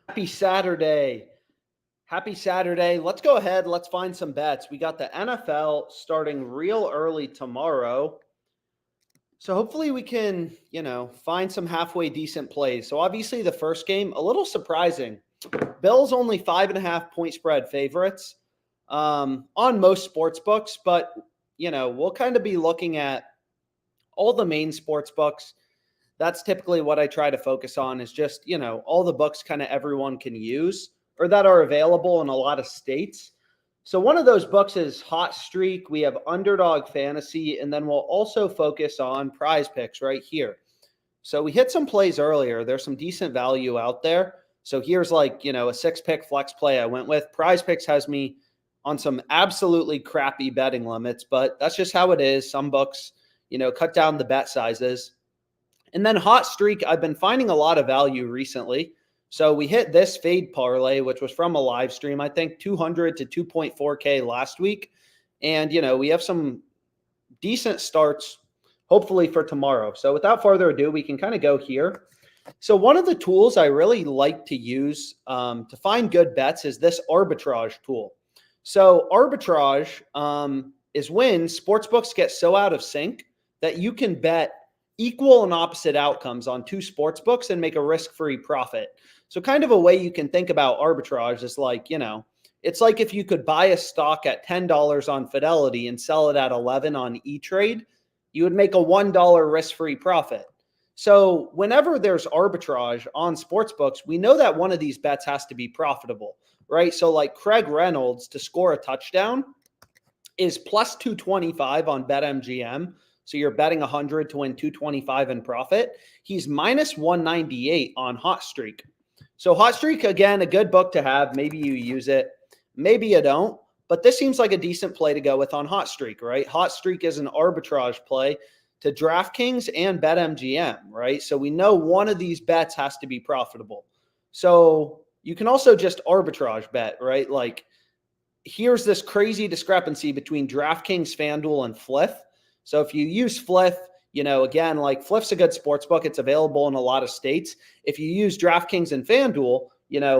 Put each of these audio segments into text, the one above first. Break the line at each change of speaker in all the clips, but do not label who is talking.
Happy Saturday. Happy Saturday. Let's go ahead. Let's find some bets. We got the NFL starting real early tomorrow. So hopefully we can, find some halfway decent plays. So obviously the first game, a little surprising. Bills only 5.5 point spread favorites on most sports books, but, we'll kind of be looking at all the main sports books. That's typically what I try to focus on is just, all the books kind of everyone can use or that are available in a lot of states. So one of those books is Hot Streak. We have Underdog Fantasy, and then we'll also focus on PrizePicks right here. So we hit some plays earlier. There's some decent value out there. So here's a 6-pick flex play I went with. PrizePicks has me on some absolutely crappy betting limits, but that's just how it is. Some books, cut down the bet sizes. And then Hot Streak, I've been finding a lot of value recently. So we hit this fade parlay, which was from a live stream, I think 200 to 2.4K last week. And, we have some decent starts, hopefully for tomorrow. So without further ado, we can kind of go here. So one of the tools I really like to use to find good bets is this arbitrage tool. So arbitrage is when sportsbooks get so out of sync that you can bet equal and opposite outcomes on two sports books and make a risk-free profit. So kind of a way you can think about arbitrage is it's like if you could buy a stock at $10 on Fidelity and sell it at 11 on E-Trade, you would make a $1 risk-free profit. So whenever there's arbitrage on sports books, we know that one of these bets has to be profitable, right? So like Craig Reynolds to score a touchdown is plus 225 on BetMGM. So you're betting 100 to win 225 in profit. He's minus 198 on Hot Streak. So Hot Streak, again, a good book to have. Maybe you use it. Maybe you don't. But this seems like a decent play to go with on Hot Streak, right? Hot Streak is an arbitrage play to DraftKings and BetMGM, right? So we know one of these bets has to be profitable. So you can also just arbitrage bet, right? Like here's this crazy discrepancy between DraftKings, FanDuel, and Fliff. So if you use Fliff, again, like Fliff's a good sports book. It's available in a lot of states. If you use DraftKings and FanDuel,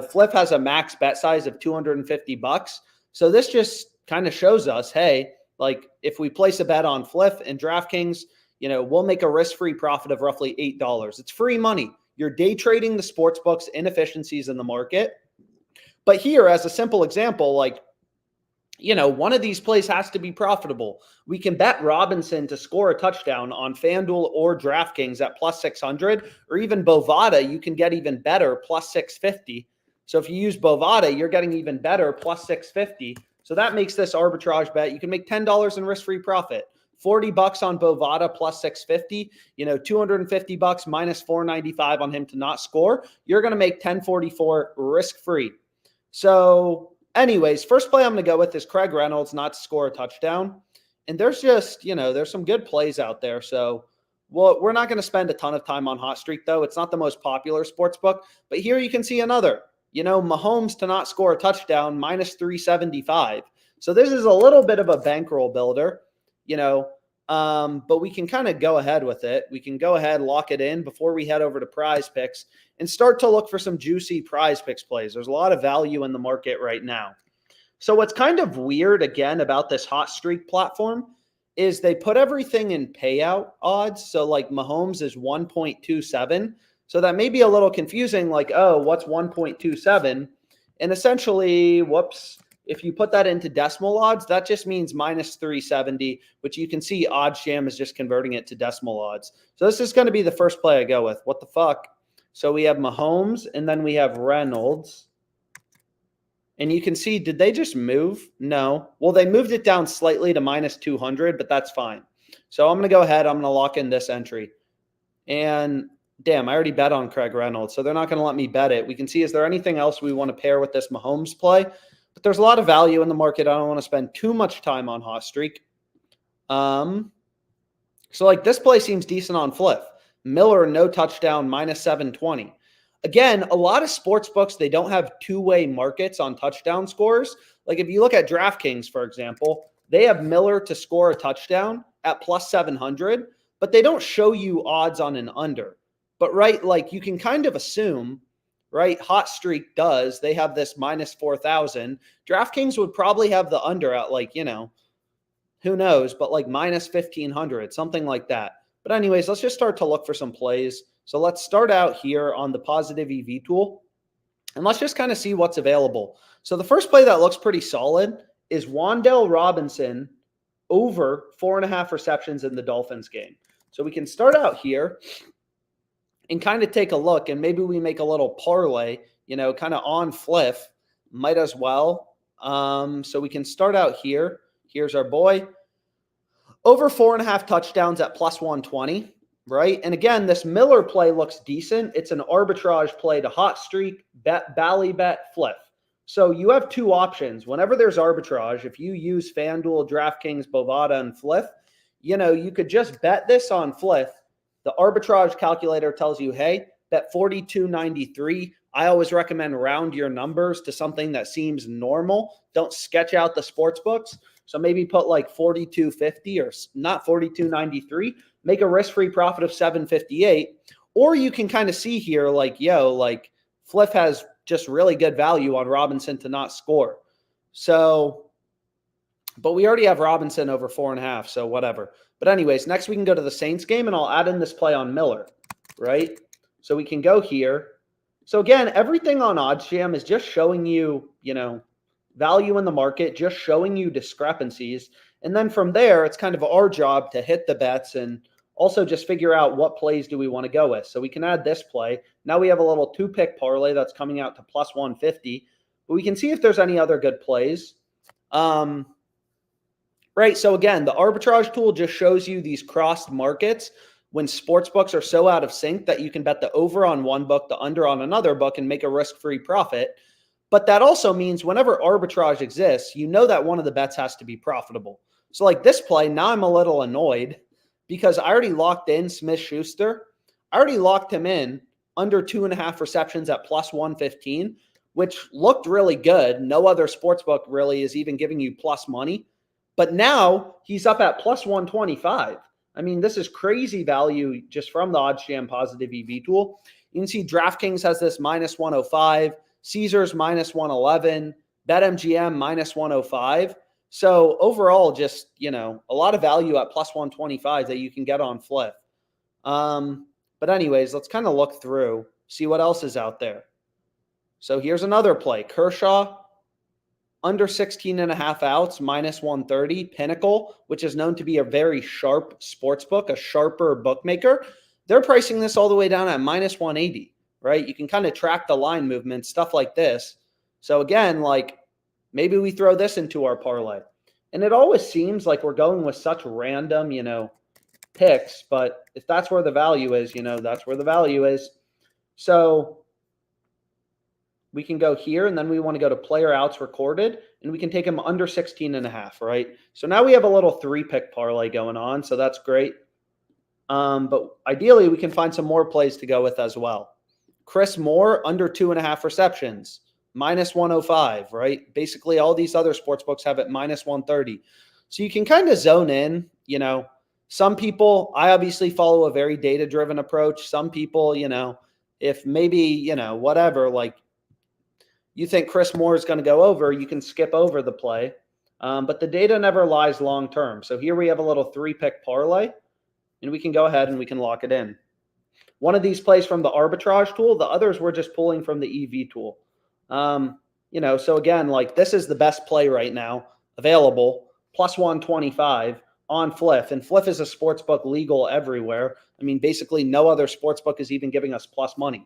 Fliff has a max bet size of $250. So this just kind of shows us, hey, like if we place a bet on Fliff and DraftKings, we'll make a risk-free profit of roughly $8. It's free money. You're day trading the sports books inefficiencies in the market. But here, as a simple example, one of these plays has to be profitable. We can bet Robinson to score a touchdown on FanDuel or DraftKings at plus 600, or even Bovada, you can get even better, plus 650. So if you use Bovada, you're getting even better, plus 650. So that makes this arbitrage bet. You can make $10 in risk-free profit. $40 on Bovada plus 650, $250 minus 495 on him to not score. You're going to make 1044 risk-free. So anyways, first play I'm going to go with is Craig Reynolds not to score a touchdown. And there's just, there's some good plays out there. So we're not going to spend a ton of time on Hot Streak, though. It's not the most popular sports book. But here you can see another, Mahomes to not score a touchdown, minus 375. So this is a little bit of a bankroll builder, but we can kind of go ahead with it. We can go ahead, lock it in before we head over to PrizePicks and start to look for some juicy PrizePicks plays. There's a lot of value in the market right now. So what's kind of weird, again, about this Hot Streak platform is they put everything in payout odds. So like Mahomes is 1.27. So that may be a little confusing, like, oh, what's 1.27? And essentially, if you put that into decimal odds, that just means minus 370, which you can see OddsJam is just converting it to decimal odds. So this is going to be the first play I go with. What the fuck? So we have Mahomes, and then we have Reynolds. And you can see, did they just move? No. Well, they moved it down slightly to minus 200, but that's fine. So I'm going to go ahead. I'm going to lock in this entry. And damn, I already bet on Craig Reynolds, so they're not going to let me bet it. We can see, is there anything else we want to pair with this Mahomes play? But there's a lot of value in the market. I don't want to spend too much time on Hot Streak. So like this play seems decent on Fliff. Miller, no touchdown, minus 720. Again, a lot of sports books, they don't have two-way markets on touchdown scores. Like if you look at DraftKings, for example, they have Miller to score a touchdown at plus 700, but they don't show you odds on an under. But right, like you can kind of assume, right? Hot Streak does. They have this minus 4,000. DraftKings would probably have the under at like, who knows, but like minus 1,500, something like that. But anyways, let's just start to look for some plays. So let's start out here on the positive EV tool, and let's just kind of see what's available. So the first play that looks pretty solid is Wan'Dale Robinson over 4.5 receptions in the Dolphins game. So we can start out here and kind of take a look, and maybe we make a little parlay, kind of on Fliff, might as well. So we can start out here. Here's our boy. Over 4.5 touchdowns at plus 120, right? And again, this Miller play looks decent. It's an arbitrage play to hot streak, bally bet, Fliff. So you have two options. Whenever there's arbitrage, if you use FanDuel, DraftKings, Bovada, and Fliff, you could just bet this on Fliff. The arbitrage calculator tells you, hey, bet 42.93. I always recommend round your numbers to something that seems normal. Don't sketch out the sports books. So maybe put like 42.50 or not 42.93. Make a risk-free profit of 7.58. Or you can kind of see here like, Fliff has just really good value on Robinson to not score. So, but we already have Robinson over 4.5, so whatever. But anyways, next we can go to the Saints game, and I'll add in this play on Miller, right? So we can go here. So again, everything on OddsJam is just showing you, value in the market, just showing you discrepancies. And then from there, it's kind of our job to hit the bets and also just figure out what plays do we want to go with. So we can add this play. Now we have a little 2-pick parlay that's coming out to plus 150. But we can see if there's any other good plays. Right, so again, the arbitrage tool just shows you these crossed markets when sports books are so out of sync that you can bet the over on one book, the under on another book, and make a risk-free profit. But that also means whenever arbitrage exists, that one of the bets has to be profitable. So like this play, now I'm a little annoyed because I already locked in Smith-Schuster. I already locked him in under 2.5 receptions at plus 115, which looked really good. No other sportsbook really is even giving you plus money. But now he's up at plus 125. I mean, this is crazy value just from the OddsJam positive EV tool. You can see DraftKings has this minus 105, Caesars minus 111, BetMGM minus 105. So overall, just, a lot of value at plus 125 that you can get on Fliff. But anyways, let's kind of look through, see what else is out there. So here's another play. Kershaw, under 16.5 outs, minus 130. Pinnacle, which is known to be a very sharp sports book, a sharper bookmaker. They're pricing this all the way down at minus 180, right? You can kind of track the line movement, stuff like this. So again, maybe we throw this into our parlay. And it always seems like we're going with such random, picks, but if that's where the value is, that's where the value is. So we can go here, and then we want to go to player outs recorded, and we can take them under 16.5, right? So now we have a little 3-pick parlay going on, so that's great. But ideally, we can find some more plays to go with as well. Chris Moore, under 2.5 receptions, minus 105, right? Basically, all these other sports books have it minus 130. So you can kind of zone in, Some people, I obviously follow a very data-driven approach. Some people, if maybe, whatever, you think Chris Moore is going to go over, you can skip over the play. But the data never lies long-term. So here we have a little 3-pick parlay, and we can go ahead and we can lock it in. One of these plays from the arbitrage tool. The others we're just pulling from the EV tool. So again, this is the best play right now available, plus 125 on Fliff. And Fliff is a sports book legal everywhere. I mean, basically no other sports book is even giving us plus money.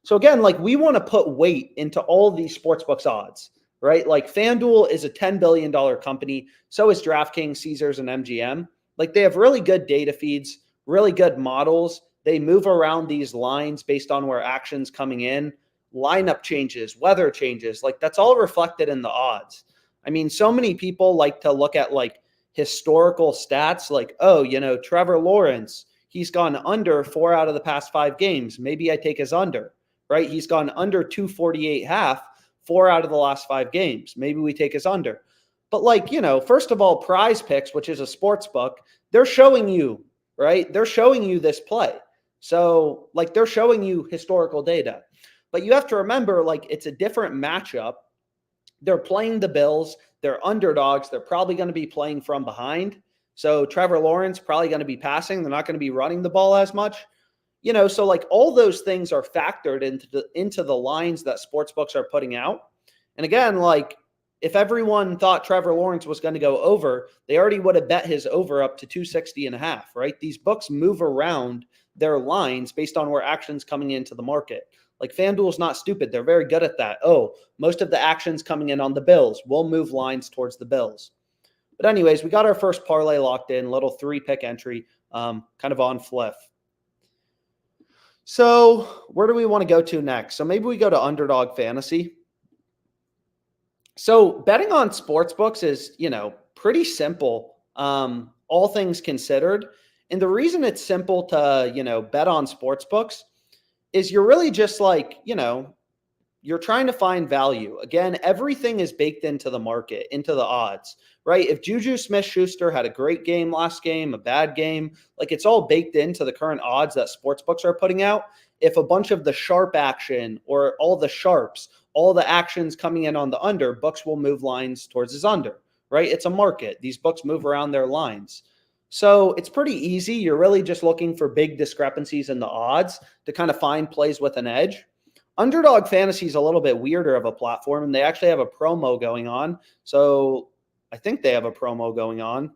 So again, we want to put weight into all these sportsbooks odds, right? FanDuel is a $10 billion company. So is DraftKings, Caesars, and MGM. They have really good data feeds, really good models. They move around these lines based on where action's coming in, lineup changes, weather changes. That's all reflected in the odds. I mean, so many people like to look at historical stats, Trevor Lawrence, he's gone under 4 out of the past 5 games. Maybe I take his under. Right? He's gone under 248.5, 4 out of the last 5 games. Maybe we take his under. But first of all, PrizePicks, which is a sports book, they're showing you, right? They're showing you this play. So they're showing you historical data. But you have to remember, like, it's a different matchup. They're playing the Bills. They're underdogs. They're probably going to be playing from behind. So Trevor Lawrence probably going to be passing. They're not going to be running the ball as much. So like all those things are factored into the lines that sportsbooks are putting out. And again, like if everyone thought Trevor Lawrence was going to go over, they already would have bet his over up to 260.5, right? These books move around their lines based on where action's coming into the market. Like FanDuel's not stupid. They're very good at that. Oh, most of the action's coming in on the Bills. We'll move lines towards the Bills. But anyways, we got our first parlay locked in, little 3-pick entry, kind of on Fliff. So where do we want to go to next? So maybe we go to Underdog Fantasy. So betting on sports books is, pretty simple, all things considered. And the reason it's simple to, bet on sports books is you're really just like, you're trying to find value. Again, everything is baked into the market, into the odds, right? If Juju Smith-Schuster had a great game last game, a bad game, like it's all baked into the current odds that sportsbooks are putting out. If a bunch of the sharp action or all the sharps, all the actions coming in on the under, books will move lines towards his under, right? It's a market. These books move around their lines. So it's pretty easy. You're really just looking for big discrepancies in the odds to kind of find plays with an edge. Underdog Fantasy is a little bit weirder of a platform, and they actually have a promo going on. So I think they have a promo going on.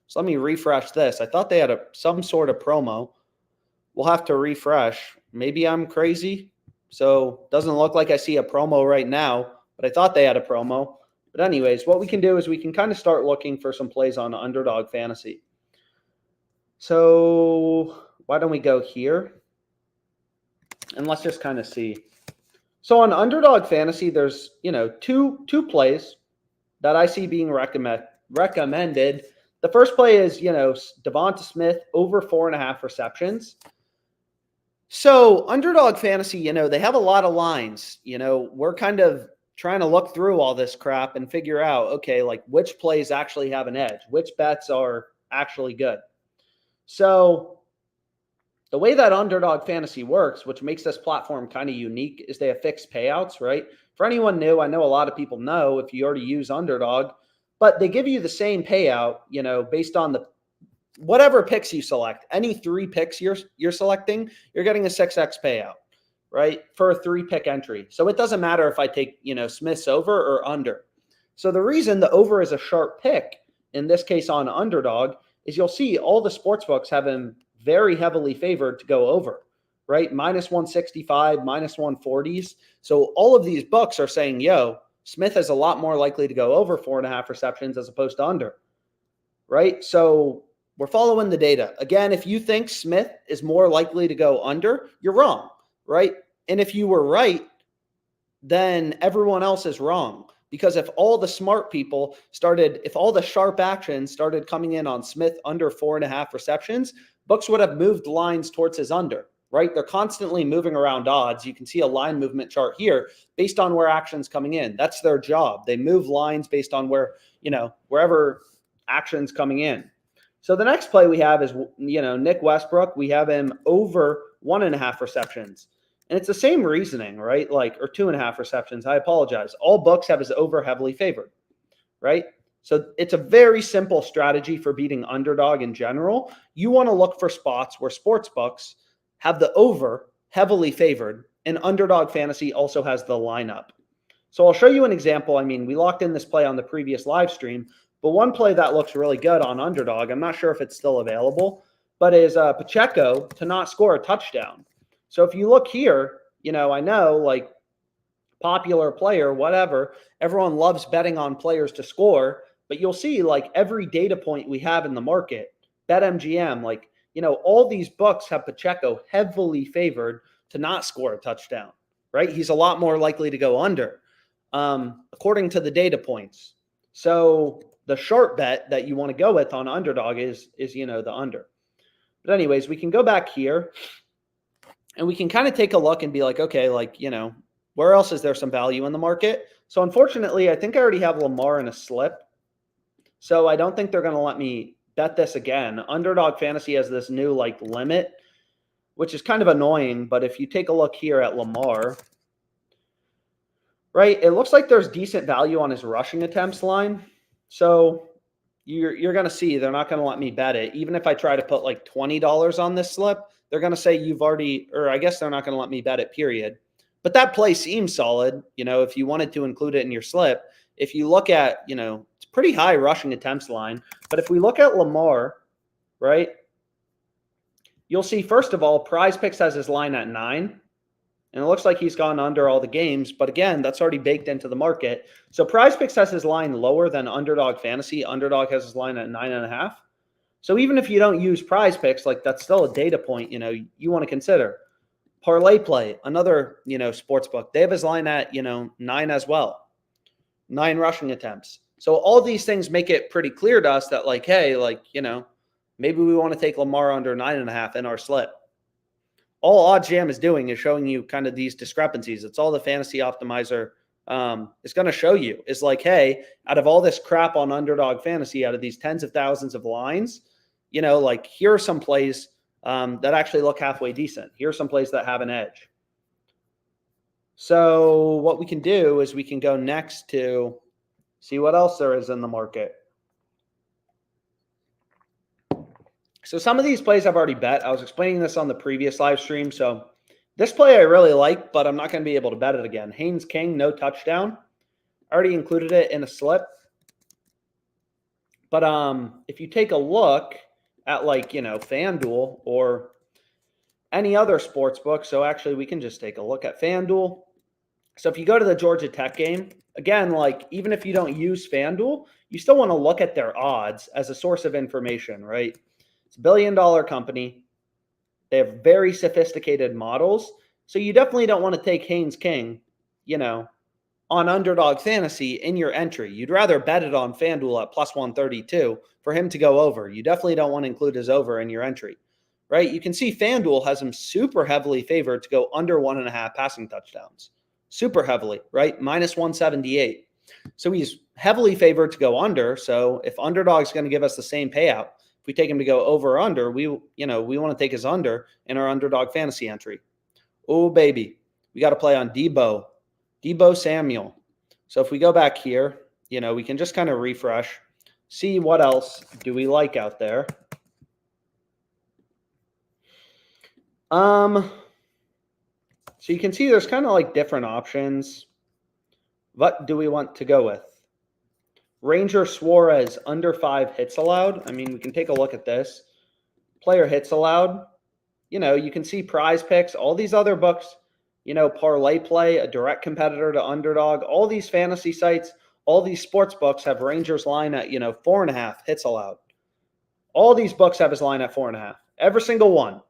So let me refresh this. I thought they had some sort of promo. We'll have to refresh. Maybe I'm crazy. So it doesn't look like I see a promo right now, but I thought they had a promo. But anyways, what we can do is we can kind of start looking for some plays on Underdog Fantasy. So why don't we go here? And let's just kind of see. So on Underdog Fantasy, there's, two plays that I see being recommended. The first play is, Devonta Smith over 4.5 receptions. So Underdog Fantasy, they have a lot of lines. We're kind of trying to look through all this crap and figure out, okay, like which plays actually have an edge, which bets are actually good. So the way that Underdog Fantasy works, which makes this platform kind of unique, is they have fixed payouts, right? For anyone new, I know a lot of people know if you already use Underdog, but they give you the same payout, based on whatever picks you select. Any 3 picks you're selecting, you're getting a 6x payout, right? For a 3-pick entry. So it doesn't matter if I take, Smith's over or under. So the reason the over is a sharp pick, in this case on Underdog, is you'll see all the sports books have him very heavily favored to go over, right? -165, -140s. So all of these books are saying, Smith is a lot more likely to go over 4.5 receptions as opposed to under, right? So we're following the data. Again, if you think Smith is more likely to go under, you're wrong, right? And if you were right, then everyone else is wrong. Because if all the smart people if all the sharp actions started coming in on Smith under 4.5 receptions, books would have moved lines towards his under, right? They're constantly moving around odds. You can see a line movement chart here based on where action's coming in. That's their job. They move lines based on where, wherever action's coming in. So the next play we have is, Nick Westbrook. We have him over 1.5 receptions. And it's the same reasoning, right? Or 2.5 receptions. I apologize. All books have his over heavily favored, right? So it's a very simple strategy for beating Underdog in general. You want to look for spots where sports books have the over heavily favored, and Underdog Fantasy also has the lineup. So I'll show you an example. I mean, we locked in this play on the previous live stream, but one play that looks really good on Underdog, I'm not sure if it's still available, but is Pacheco to not score a touchdown. So if you look here, I know popular player, whatever, everyone loves betting on players to score, but you'll see every data point we have in the market, BetMGM, all these books have Pacheco heavily favored to not score a touchdown, right? He's a lot more likely to go under, according to the data points. So the sharp bet that you want to go with on Underdog is the under. But anyways, we can go back here. And we can kind of take a look and be like, okay, where else is there some value in the market? So unfortunately, I think I already have Lamar in a slip. So I don't think they're going to let me bet this again. Underdog Fantasy has this new limit, which is kind of annoying. But if you take a look here at Lamar, right? It looks like there's decent value on his rushing attempts line. So you're going to see they're not going to let me bet it. Even if I try to put like $20 on this slip, they're going to say you've already, or I guess they're not going to let me bet it, period. But that play seems solid, if you wanted to include it in your slip. If you look at, it's pretty high rushing attempts line. But if we look at Lamar, right, you'll see, first of all, PrizePicks has his line at 9. And it looks like he's gone under all the games. But again, that's already baked into the market. So PrizePicks has his line lower than Underdog Fantasy. Underdog has his line at 9.5. So even if you don't use PrizePicks, like that's still a data point, you want to consider. ParlayPlay, another, sports book, they have his line at, 9 as well. 9 rushing attempts. So all these things make it pretty clear to us that like, hey, like, maybe we want to take Lamar under 9.5 in our slip. All OddsJam is doing is showing you kind of these discrepancies. It's all the fantasy optimizer is going to show you is like, hey, out of all this crap on Underdog Fantasy, out of these tens of thousands of lines, like here are some plays that actually look halfway decent. Here are some plays that have an edge. So what we can do is we can go next to see what else there is in the market. So some of these plays I've already bet. I was explaining this on the previous live stream. So this play I really like, but I'm not going to be able to bet it again. Haynes King, no touchdown. I already included it in a slip. But if you take a look at like, FanDuel or any other sports book. So actually we can just take a look at FanDuel. So if you go to the Georgia Tech game, again, like even if you don't use FanDuel, you still want to look at their odds as a source of information, right? It's a $1 billion company. They have very sophisticated models. So you definitely don't want to take Haynes King, on Underdog Fantasy in your entry. You'd rather bet it on FanDuel at plus 132 for him to go over. You definitely don't want to include his over in your entry, right? You can see FanDuel has him super heavily favored to go under 1.5 passing touchdowns. Super heavily, right? Minus 178. So he's heavily favored to go under. So if Underdog's going to give us the same payout, if we take him to go over or under, we want to take his under in our Underdog Fantasy entry. Oh, baby. We got to play on Debo Samuel. So if we go back here, we can just kind of refresh, see what else do we like out there. So you can see there's kind of like different options. What do we want to go with? Ranger Suarez, under 5 hits allowed. I mean, we can take a look at this. Player hits allowed. You can see PrizePicks, all these other books, ParlayPlay, a direct competitor to Underdog. All these fantasy sites, all these sports books have Rangers line at, 4.5 hits allowed. All these books have his line at 4.5. Every single one.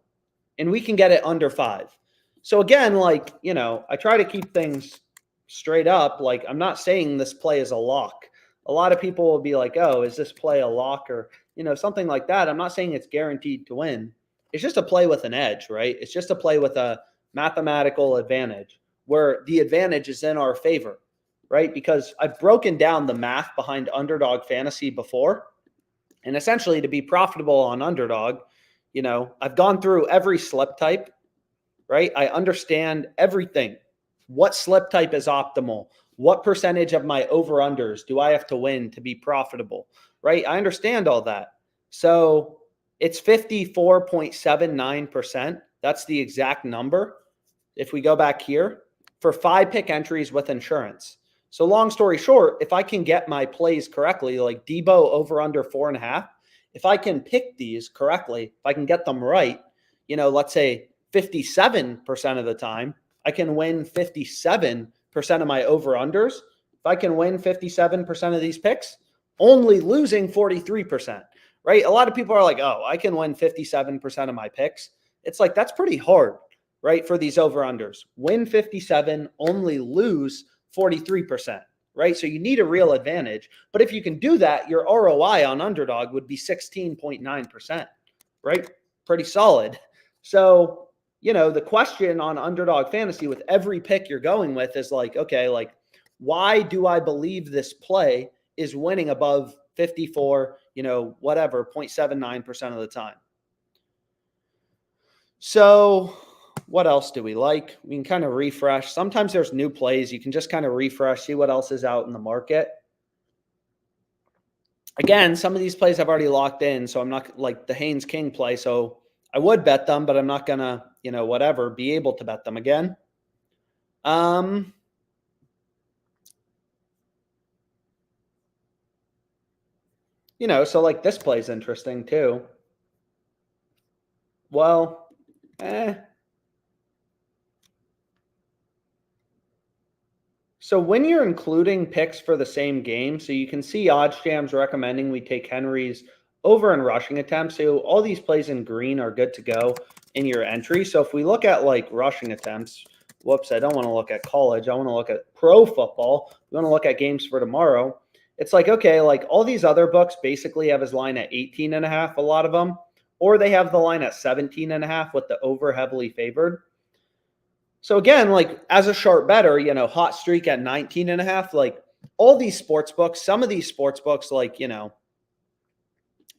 And we can get it under 5. So again, like, I try to keep things straight up. Like, I'm not saying this play is a lock. A lot of people will be like, oh, is this play a lock or, something like that. I'm not saying it's guaranteed to win. It's just a play with an edge, right? It's just a play with a mathematical advantage where the advantage is in our favor, right? Because I've broken down the math behind Underdog Fantasy before. And essentially to be profitable on Underdog, I've gone through every slip type, right? I understand everything. What slip type is optimal? What percentage of my over-unders do I have to win to be profitable, right? I understand all that. So it's 54.79%. That's the exact number. If we go back here for 5-pick entries with insurance. So long story short, if I can get my plays correctly, like Debo over under 4.5, if I can pick these correctly, if I can get them right, let's say 57% of the time, I can win 57% of my over-unders. If I can win 57% of these picks, only losing 43%, right? A lot of people are like, oh, I can win 57% of my picks. It's like, that's pretty hard, right? For these over-unders. Win 57, only lose 43%, right? So you need a real advantage. But if you can do that, your ROI on Underdog would be 16.9%, right? Pretty solid. So, the question on Underdog Fantasy with every pick you're going with is like, okay, like, why do I believe this play is winning above 54, 0.79% of the time? So What else do we like? We can kind of refresh. Sometimes there's new plays. You can just kind of refresh, see what else is out in the market. Again, some of these plays I've already locked in, so I'm not like the Haynes King play. So I would bet them, but I'm not going to, whatever, be able to bet them again. So like this play is interesting too. Well, So when you're including picks for the same game, so you can see OddsJam's recommending we take Henry's over in rushing attempts. So all these plays in green are good to go in your entry. So if we look at like rushing attempts, whoops, I don't want to look at college. I want to look at pro football. We want to look at games for tomorrow. It's like, okay, like all these other books basically have his line at 18.5, a lot of them, or they have the line at 17.5 with the over heavily favored. So again, like as a sharp better, hot streak at 19.5, like all these sports books, some of these sports books, like,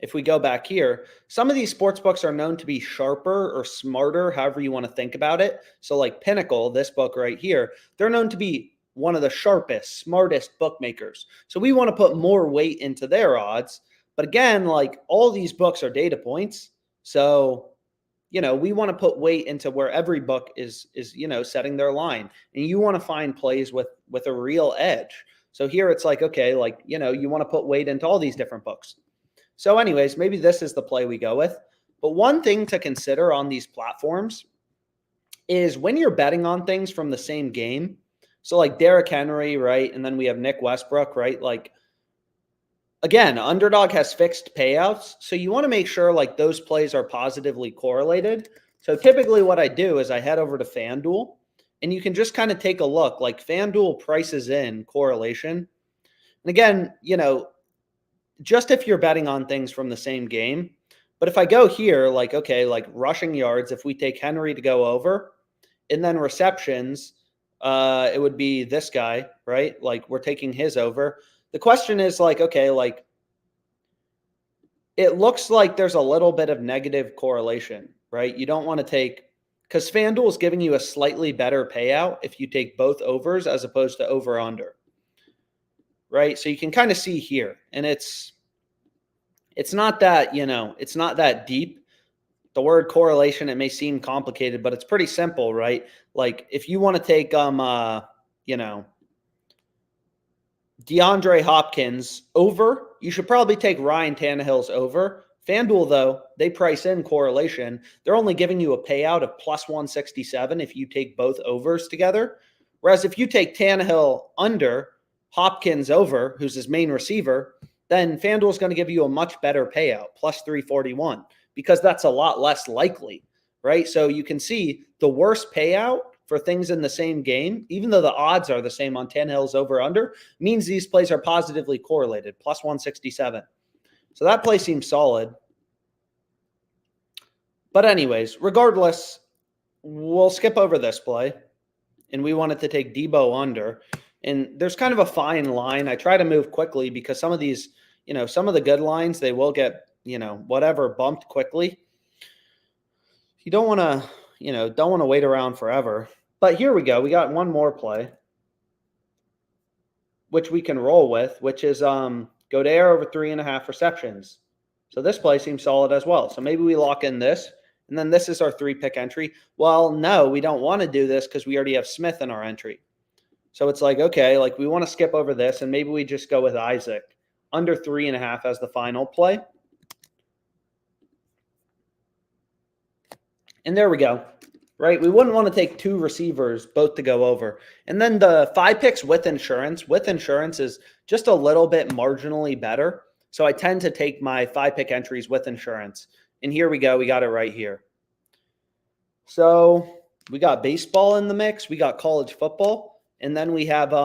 if we go back here, some of these sports books are known to be sharper or smarter, however you want to think about it. So like Pinnacle, this book right here, they're known to be one of the sharpest, smartest bookmakers. So we want to put more weight into their odds. But again, like all these books are data points. So we want to put weight into where every book is setting their line, and you want to find plays with a real edge. So here it's like, okay, like, you want to put weight into all these different books. So anyways, maybe this is the play we go with. But one thing to consider on these platforms is when you're betting on things from the same game. So like Derrick Henry, right? And then we have Nick Westbrook, right? Like, again, Underdog has fixed payouts, so you want to make sure like those plays are positively correlated. So typically what I do is I head over to FanDuel, and you can just kind of take a look. Like FanDuel prices in correlation. And again, just if you're betting on things from the same game. But if I go here, like, okay, like rushing yards, if we take Henry to go over, and then receptions, it would be this guy, right? Like we're taking his over. The question is like, okay, like it looks like there's a little bit of negative correlation, right? You don't want to take, because FanDuel is giving you a slightly better payout if you take both overs as opposed to over under, right? So you can kind of see here, and it's not that, it's not that deep. The word correlation, it may seem complicated, but it's pretty simple, right? Like if you want to take, DeAndre Hopkins over, you should probably take Ryan Tannehill's over. FanDuel, though, they price in correlation. They're only giving you a payout of plus 167 if you take both overs together. Whereas if you take Tannehill under, Hopkins over, who's his main receiver, then FanDuel is going to give you a much better payout, plus 341, because that's a lot less likely, right? So you can see the worst payout for things in the same game, even though the odds are the same on Tannehill's over under, means these plays are positively correlated, plus 167. So that play seems solid. But anyways, regardless, we'll skip over this play. And we wanted to take Debo under. And there's kind of a fine line. I try to move quickly because some of these, some of the good lines, they will get, whatever, bumped quickly. You don't want to, wait around forever. But here we go. We got one more play, which we can roll with, which is Goddard over 3.5 receptions. So this play seems solid as well. So maybe we lock in this, and then this is our 3-pick entry. Well, no, we don't want to do this because we already have Smith in our entry. So it's like, okay, like we want to skip over this, and maybe we just go with Isaac under 3.5 as the final play. And there we go. Right? We wouldn't want to take 2 receivers, both to go over. And then the 5 picks with insurance is just a little bit marginally better. So I tend to take my 5-pick entries with insurance. And here we go. We got it right here. So we got baseball in the mix. We got college football. And then we have, 3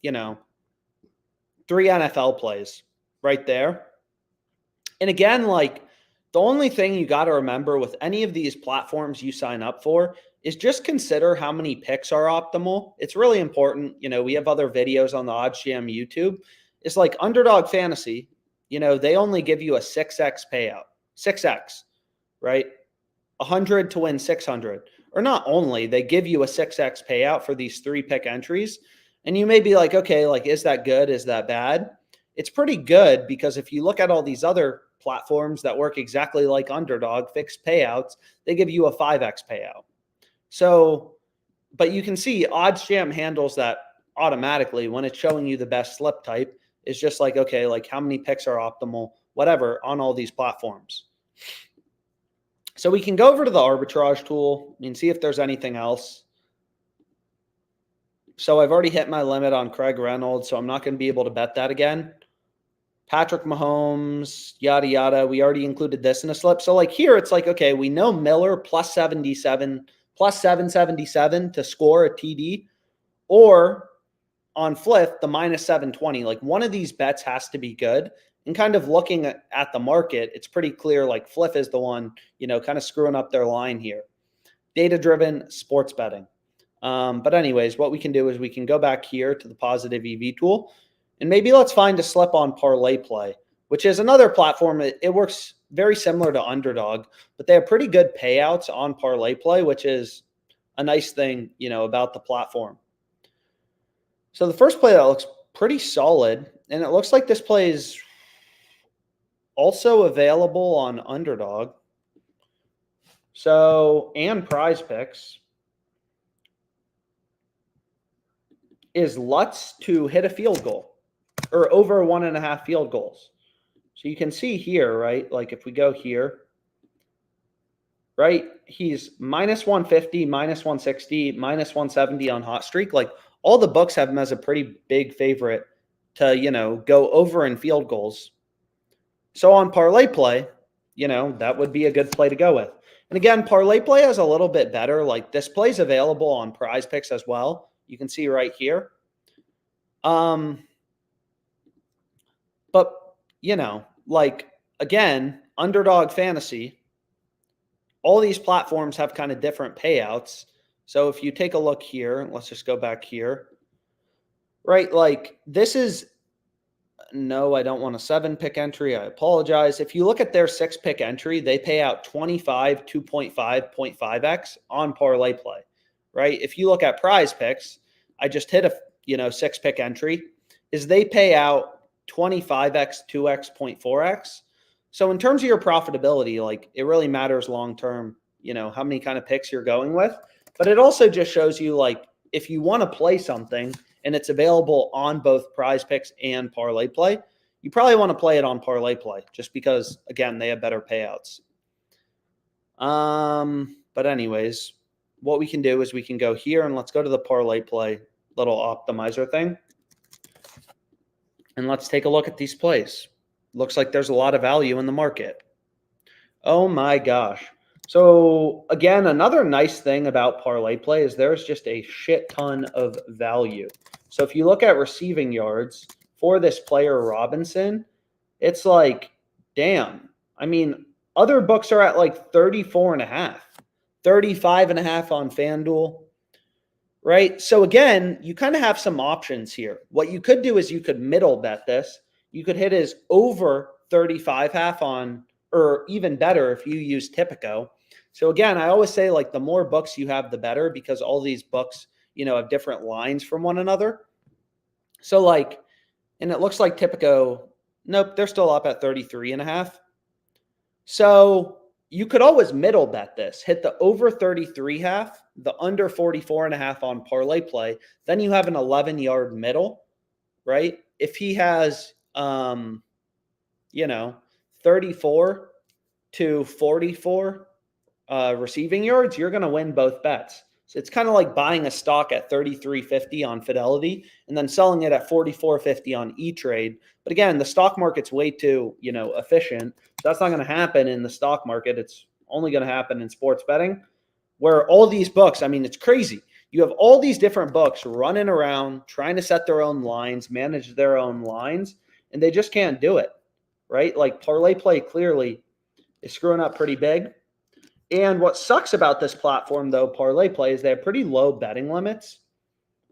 NFL plays right there. And again, like, the only thing you got to remember with any of these platforms you sign up for is just consider how many picks are optimal. It's really important. We have other videos on the OddsJam YouTube. It's like Underdog Fantasy, they only give you a 6x payout. 6x, right? 100 to win 600. or not only, they give you a 6x payout for these 3-pick entries. And you may be like, okay, like, is that good? Is that bad? It's pretty good, because if you look at all these other platforms that work exactly like Underdog, fixed payouts, they give you a 5x payout. So, but you can see OddsJam handles that automatically when it's showing you the best slip type. It's just like, okay, like how many picks are optimal, whatever, on all these platforms. So we can go over to the arbitrage tool and see if there's anything else. So I've already hit my limit on Craig Reynolds, so I'm not going to be able to bet that again. Patrick Mahomes, yada, yada. We already included this in a slip. So like here, it's like, okay, we know Miller plus 77, plus 777 to score a TD, or on Fliff, the minus 720. Like one of these bets has to be good. And kind of looking at the market, it's pretty clear like Fliff is the one, kind of screwing up their line here. Data-driven sports betting. But anyways, what we can do is we can go back here to the positive EV tool, and maybe let's find a slip on ParlayPlay, which is another platform. It works very similar to Underdog, but they have pretty good payouts on ParlayPlay, which is a nice thing, about the platform. So the first play that looks pretty solid, and it looks like this play is also available on Underdog. So, and PrizePicks, is Lutz to hit a field goal, or over 1.5 field goals. So you can see here, right? Like if we go here, right? He's minus 150, minus 160, minus 170 on hot streak. Like all the books have him as a pretty big favorite to, go over in field goals. So on ParlayPlay, that would be a good play to go with. And again, ParlayPlay is a little bit better. Like this play is available on PrizePicks as well. You can see right here. But, like, again, Underdog Fantasy, all these platforms have kind of different payouts. So if you take a look here, let's just go back here, right? Like this is, no, I don't want a 7-pick entry. I apologize. If you look at their 6-pick entry, they pay out 25, 2.5, 0.5x on ParlayPlay, right? If you look at PrizePicks, I just hit a 6-pick entry, is they pay out 25x, 2x, 0.4x. So in terms of your profitability, like it really matters long term, how many kind of picks you're going with. But it also just shows you like if you want to play something and it's available on both PrizePicks and ParlayPlay, you probably want to play it on ParlayPlay just because, again, they have better payouts. But anyways, what we can do is we can go here and let's go to the ParlayPlay little optimizer thing. And let's take a look at these plays. Looks like there's a lot of value in the market. Oh my gosh. So again, another nice thing about ParlayPlay is there's just a shit ton of value. So if you look at receiving yards for this player Robinson, it's like, damn. I mean, other books are at like 34.5, 35.5 on FanDuel, right? So again, you kind of have some options here. What you could do is you could middle bet this. You could hit his over 35.5 on, or even better if you use Tipico. So again, I always say like the more books you have, the better, because all these books, have different lines from one another. So like, and it looks like Tipico, nope, they're still up at 33.5. So you could always middle bet this, hit the over 33.5, the under 44.5 on ParlayPlay. Then you have an 11-yard middle, right? If he has, 34 to 44 receiving yards, you're going to win both bets. So it's kind of like buying a stock at 33.50 on Fidelity and then selling it at 44.50 on E-Trade. But again, the stock market's way too, efficient. So that's not going to happen in the stock market. It's only going to happen in sports betting, where all these books, I mean, it's crazy. You have all these different books running around trying to set their own lines, manage their own lines, and they just can't do it, right? Like ParlayPlay clearly is screwing up pretty big. And what sucks about this platform, though, ParlayPlay, is they have pretty low betting limits,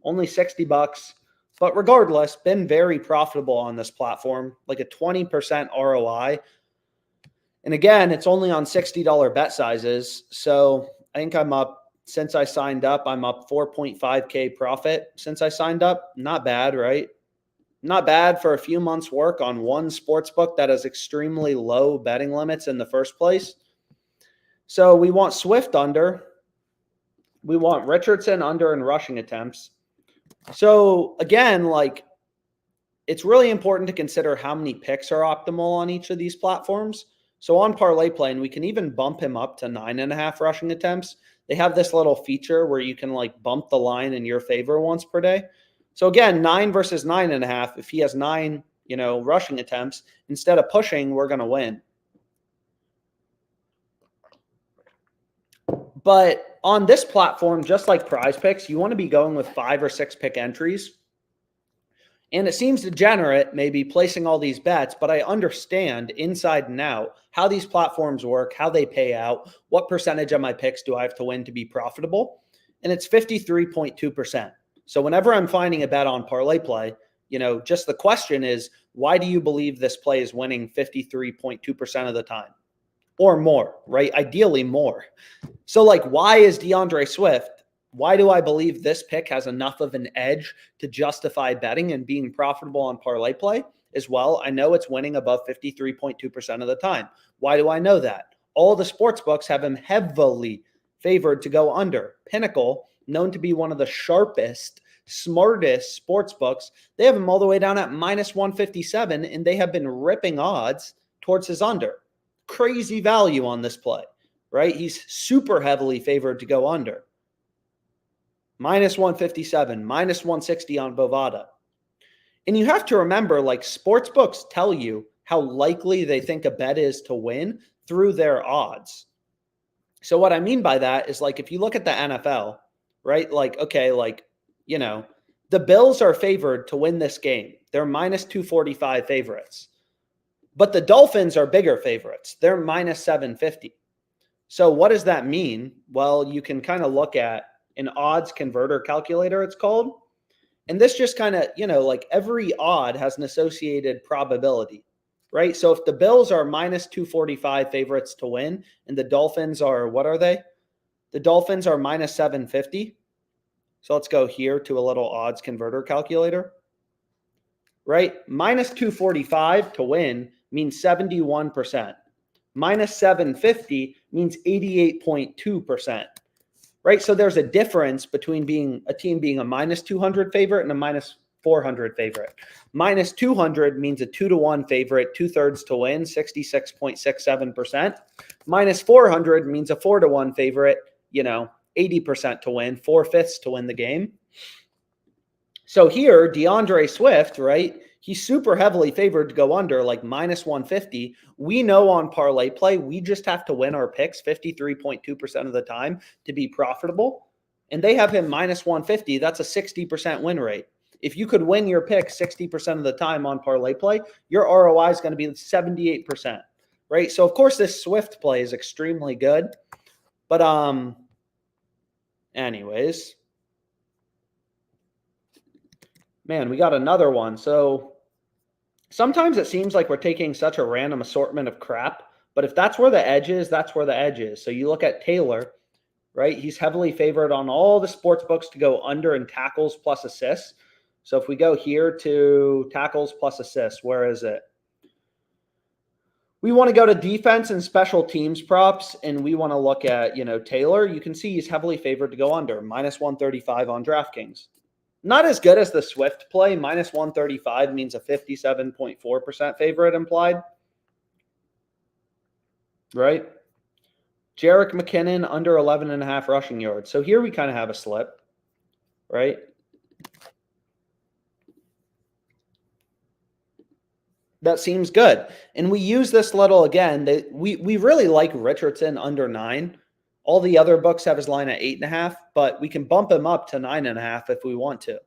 only $60. But regardless, been very profitable on this platform, like a 20% ROI. And again, it's only on $60 bet sizes. So I think I'm up since I signed up. I'm up 4.5K profit since I signed up. Not bad, right? Not bad for a few months' work on one sportsbook that has extremely low betting limits in the first place. So we want Swift under. We want Richardson under in rushing attempts. So again, like, it's really important to consider how many picks are optimal on each of these platforms. So on ParlayPlay, and we can even bump him up to 9.5 rushing attempts. They have this little feature where you can like bump the line in your favor once per day. So again, 9 versus 9.5. If he has 9, rushing attempts, instead of pushing, we're going to win. But on this platform, just like PrizePicks, you want to be going with 5 or 6 pick entries. And it seems degenerate, maybe placing all these bets, but I understand inside and out how these platforms work, how they pay out, what percentage of my picks do I have to win to be profitable. And it's 53.2%. So whenever I'm finding a bet on ParlayPlay, just the question is, why do you believe this play is winning 53.2% of the time? Or more, right? Ideally more. So like, why is DeAndre Swift? Why do I believe this pick has enough of an edge to justify betting and being profitable on ParlayPlay as well? I know it's winning above 53.2% of the time. Why do I know that? All the sports books have him heavily favored to go under. Pinnacle, known to be one of the sharpest, smartest sports books, they have him all the way down at minus 157, and they have been ripping odds towards his under. Crazy value on this play, right? He's super heavily favored to go under. Minus 157, minus 160 on Bovada. And you have to remember, like, sports books tell you how likely they think a bet is to win through their odds. So what I mean by that is, like, if you look at the NFL, right? Like, okay, like, the Bills are favored to win this game. They're minus 245 favorites. But the Dolphins are bigger favorites. They're minus 750. So what does that mean? Well, you can kind of look at an odds converter calculator, it's called. And this just kind of, like, every odd has an associated probability, right? So if the Bills are minus 245 favorites to win, and the Dolphins are, what are they? The Dolphins are minus 750. So let's go here to a little odds converter calculator, right? Minus 245 to win means 71%. Minus 750 means 88.2%. Right? So there's a difference between a team being a minus 200 favorite and a minus 400 favorite. Minus 200 means a 2-to-1 favorite, 2/3 to win, 66.67%. Minus 400 means a 4-to-1 favorite, 80% to win, 4/5 to win the game. So here, DeAndre Swift, right? He's super heavily favored to go under, like minus 150. We know on ParlayPlay, we just have to win our picks 53.2% of the time to be profitable. And they have him minus 150. That's a 60% win rate. If you could win your pick 60% of the time on ParlayPlay, your ROI is going to be 78%, right? So, of course, this Swift play is extremely good. But anyways, man, we got another one. So sometimes it seems like we're taking such a random assortment of crap, but if that's where the edge is, that's where the edge is. So you look at Taylor, right? He's heavily favored on all the sports books to go under in tackles plus assists. So if we go here to tackles plus assists, where is it? We want to go to defense and special teams props, and we want to look at, Taylor. You can see he's heavily favored to go under, minus 135 on DraftKings. Not as good as the Swift play. Minus 135 means a 57.4% favorite implied. Right? Jerick McKinnon under 11.5 rushing yards. So here we kind of have a slip. Right? That seems good. And we use this little, again, we really like Richardson under 9. All the other books have his line at 8.5, but we can bump him up to 9.5 if we want to.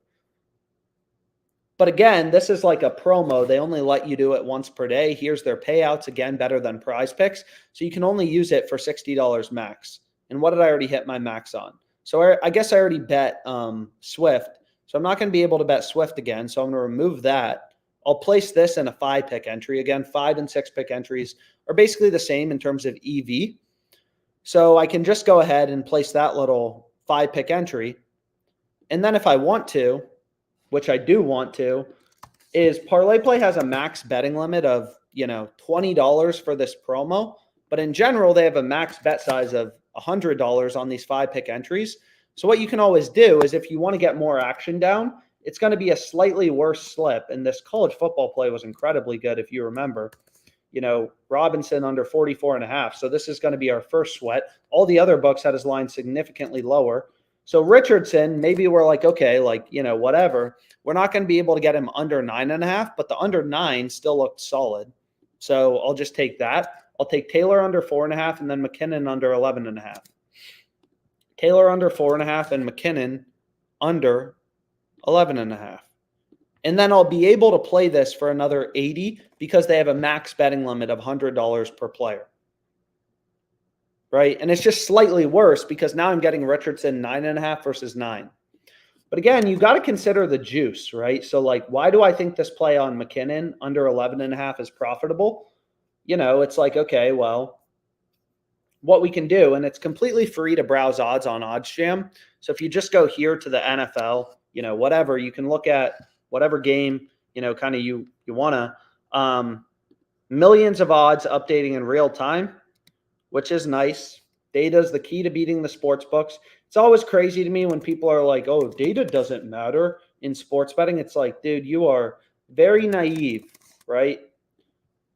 But again, this is like a promo. They only let you do it once per day. Here's their payouts, again, better than PrizePicks. So you can only use it for $60 max. And what did I already hit my max on? So I guess I already bet Swift. So I'm not going to be able to bet Swift again. So I'm going to remove that. I'll place this in a 5-pick entry. Again, 5 and 6-pick entries are basically the same in terms of EV. So I can just go ahead and place that little 5-pick entry. And then if I want to, which I do want to, is ParlayPlay has a max betting limit of, $20 for this promo. But in general, they have a max bet size of $100 on these 5-pick entries. So what you can always do is if you want to get more action down, it's going to be a slightly worse slip. And this college football play was incredibly good, if you remember. Robinson under 44.5. So this is going to be our first sweat. All the other books had his line significantly lower. So Richardson, maybe we're like, okay, whatever. We're not going to be able to get him under 9.5, but the under 9 still looked solid. So I'll just take that. I'll take Taylor under 4.5 and then McKinnon under 11.5. Taylor under 4.5 and McKinnon under 11.5. And then I'll be able to play this for another 80 because they have a max betting limit of $100 per player. Right? And it's just slightly worse because now I'm getting Richardson 9.5 versus 9. But again, you got to consider the juice, right? So why do I think this play on McKinnon under 11.5 is profitable? It's like, okay, well, what we can do, and it's completely free to browse odds on OddsJam. So if you just go here to the NFL, whatever, you can look at whatever game, kind of you want to. Millions of odds updating in real time, which is nice. Data is the key to beating the sports books. It's always crazy to me when people are like, oh, data doesn't matter in sports betting. It's like, dude, you are very naive, right?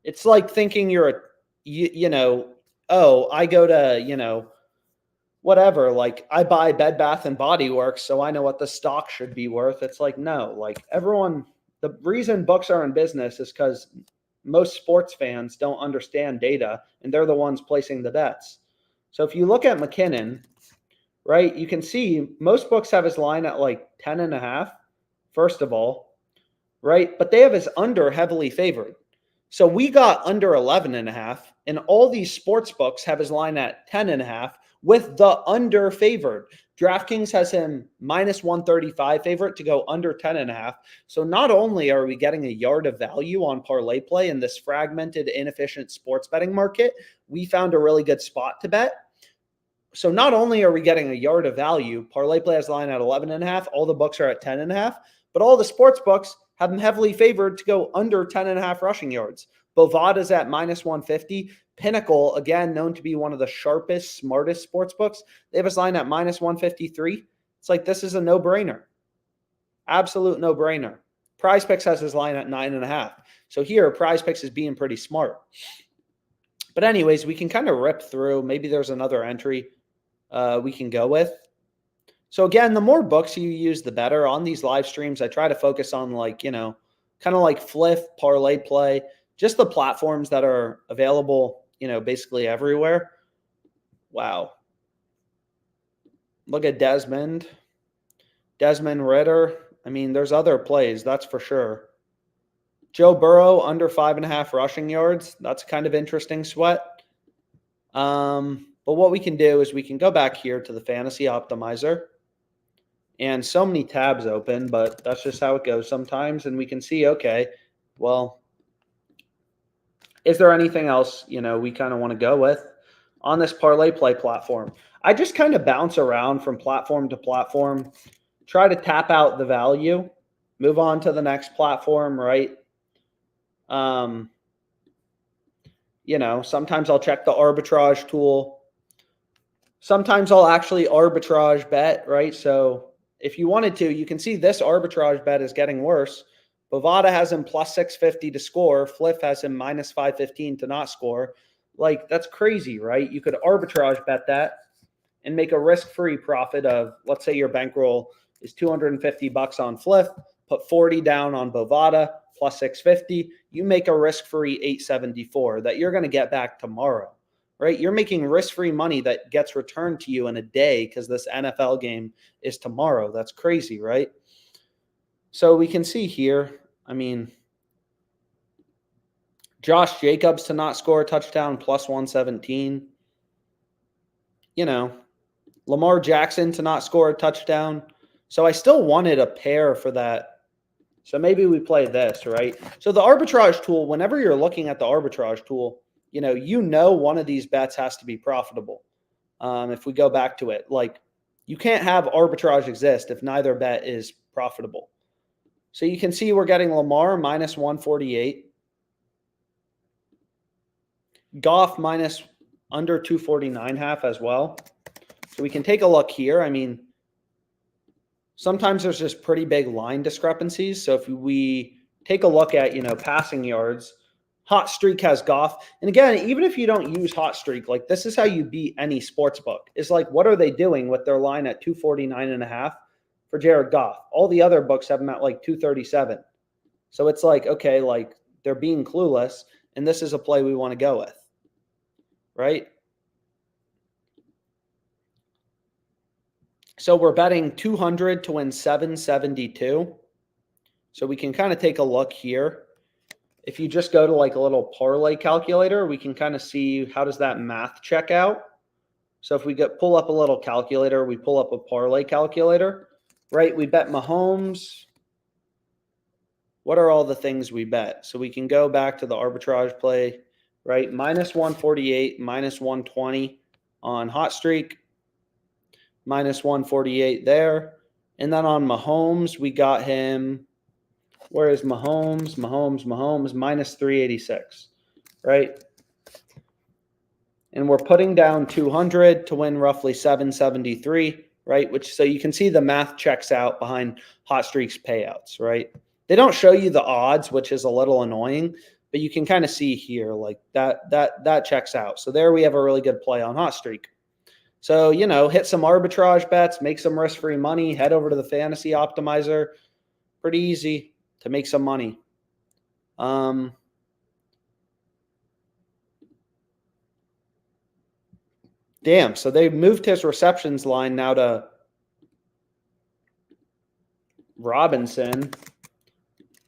It's like thinking you're I go to, whatever, I buy Bed Bath & Body Works, so I know what the stock should be worth. It's like, no, everyone, the reason books are in business is because most sports fans don't understand data, and they're the ones placing the bets. So if you look at McKinnon, right, you can see most books have his line at 10.5, first of all, right? But they have his under heavily favored. So we got under 11.5, and all these sports books have his line at 10.5 with the under favored. DraftKings has him minus 135 favorite to go under 10.5. So not only are we getting a yard of value on ParlayPlay in this fragmented, inefficient sports betting market, we found a really good spot to bet. So not only are we getting a yard of value, ParlayPlay has the line at 11.5, all the books are at 10.5, but all the sports books have them heavily favored to go under 10.5 rushing yards. Bovada's at minus 150. Pinnacle, again, known to be one of the sharpest, smartest sports books, they have his line at minus 153. It's like, this is a no-brainer. Absolute no-brainer. PrizePicks has his line at 9.5. So here, PrizePicks is being pretty smart. But anyways, we can kind of rip through. Maybe there's another entry we can go with. So again, the more books you use, the better. On these live streams, I try to focus on kind of like Fliff, ParlayPlay, just the platforms that are available, basically everywhere. Wow. Look at Desmond Ritter. I mean, there's other plays, that's for sure. Joe Burrow under 5.5 rushing yards. That's kind of interesting sweat. But what we can do is we can go back here to the fantasy optimizer. And so many tabs open, but that's just how it goes sometimes. And we can see, okay, well, is there anything else, we kind of want to go with on this ParlayPlay platform? I just kind of bounce around from platform to platform, try to tap out the value, move on to the next platform, right? Sometimes I'll check the arbitrage tool. Sometimes I'll actually arbitrage bet, right? So if you wanted to, you can see this arbitrage bet is getting worse. Bovada has him plus 650 to score. Fliff has him minus 515 to not score. That's crazy, right? You could arbitrage bet that and make a risk-free profit of, let's say your bankroll is $250 on Fliff, put 40 down on Bovada, plus 650. You make a risk-free 874 that you're going to get back tomorrow. Right? You're making risk-free money that gets returned to you in a day because this NFL game is tomorrow. That's crazy, right? So we can see here, I mean, Josh Jacobs to not score a touchdown, plus 117. Lamar Jackson to not score a touchdown. So I still wanted a pair for that. So maybe we play this, right? So the arbitrage tool, whenever you're looking at the arbitrage tool, one of these bets has to be profitable. If we go back to it, You can't have arbitrage exist if neither bet is profitable. So you can see we're getting Lamar minus 148. Goff minus under 249.5 as well. So we can take a look here. I mean, sometimes there's just pretty big line discrepancies. So if we take a look at, passing yards, Hot Streak has Goff. And again, even if you don't use Hot Streak, like this is how you beat any sports book. It's like, what are they doing with their line at 249.5 for Jared Goff? All the other books have them at like 237. So it's like, okay, like they're being clueless. And this is a play we want to go with, right? So we're betting 200 to win 772. So we can kind of take a look here. If you just go to like a little parlay calculator, we can kind of see how does that math check out. So if we pull up a little calculator, we pull up a parlay calculator, right? We bet Mahomes. What are all the things we bet? So we can go back to the arbitrage play, right? Minus 148, minus 120 on Hot Streak, minus 148 there. And then on Mahomes, we got him. Where is Mahomes? Mahomes, minus 386, right? And we're putting down 200 to win roughly 773, right? Which, so you can see the math checks out behind Hot Streak's payouts, right? They don't show you the odds, which is a little annoying, but you can kind of see here, like that checks out. So there we have a really good play on Hot Streak. So, hit some arbitrage bets, make some risk-free money, head over to the fantasy optimizer. Pretty easy to make some money. Damn, so they moved his receptions line now to Robinson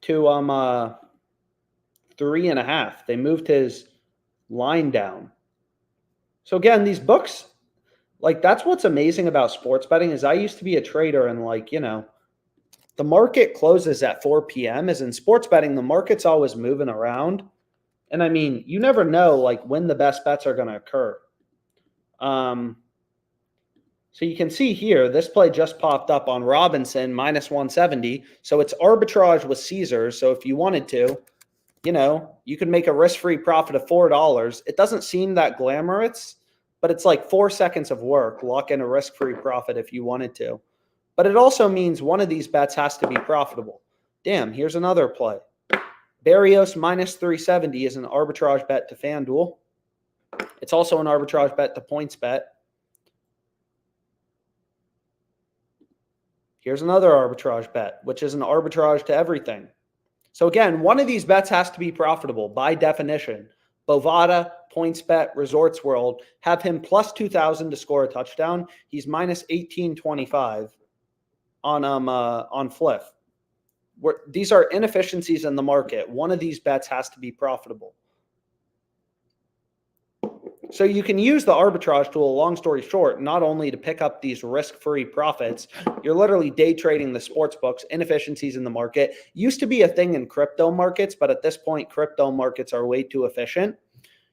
to 3.5. They moved his line down. So again, these books, like that's what's amazing about sports betting is I used to be a trader and like, the market closes at 4 p.m. As in sports betting, the market's always moving around. And I mean, you never know like when the best bets are going to occur. So you can see here, this play just popped up on Robinson, minus 170. So it's arbitrage with Caesars. So if you wanted to, you could make a risk-free profit of $4. It doesn't seem that glamorous, but it's like 4 seconds of work. Lock in a risk-free profit if you wanted to. But it also means one of these bets has to be profitable. Damn, here's another play. Barrios minus 370 is an arbitrage bet to FanDuel. It's also an arbitrage bet to PointsBet. Here's another arbitrage bet, which is an arbitrage to everything. So again, one of these bets has to be profitable by definition. Bovada, PointsBet, Resorts World have him plus 2,000 to score a touchdown. He's minus 1825 on Fliff. These are inefficiencies in the market. One of these bets has to be profitable. So you can use the arbitrage tool, long story short, not only to pick up these risk-free profits, you're literally day trading the sports books, inefficiencies in the market. Used to be a thing in crypto markets, but at this point, crypto markets are way too efficient.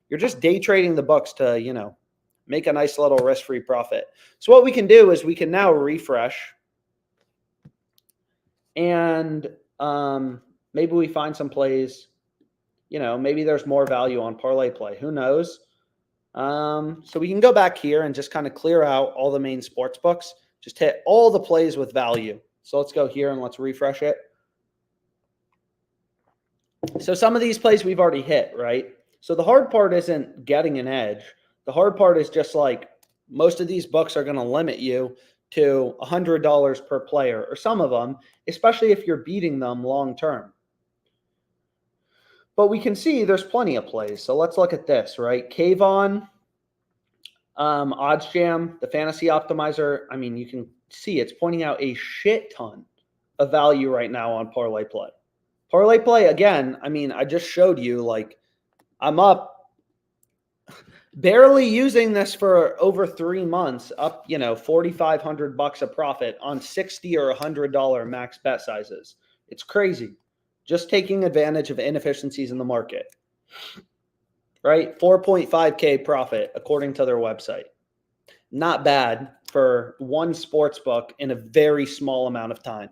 You're just day trading the books to, make a nice little risk-free profit. So what we can do is we can now refresh and maybe we find some plays, maybe there's more value on ParlayPlay. Who knows? So we can go back here and just kind of clear out all the main sports books. Just hit all the plays with value. So let's go here and let's refresh it. So some of these plays we've already hit, right? So the hard part isn't getting an edge. The hard part is just like most of these books are going to limit you to $100 per player, or some of them, especially if you're beating them long term. But we can see there's plenty of plays. So let's look at this, right? Kayvon, OddsJam, the fantasy optimizer. I mean, you can see it's pointing out a shit ton of value right now on ParlayPlay. ParlayPlay, again, I mean, I just showed you, like, I'm up barely using this for over 3 months, up, $4,500 a profit on $60 or $100 max bet sizes. It's crazy. Just taking advantage of inefficiencies in the market, right? 4.5K profit according to their website. Not bad. for one sports book in a very small amount of time,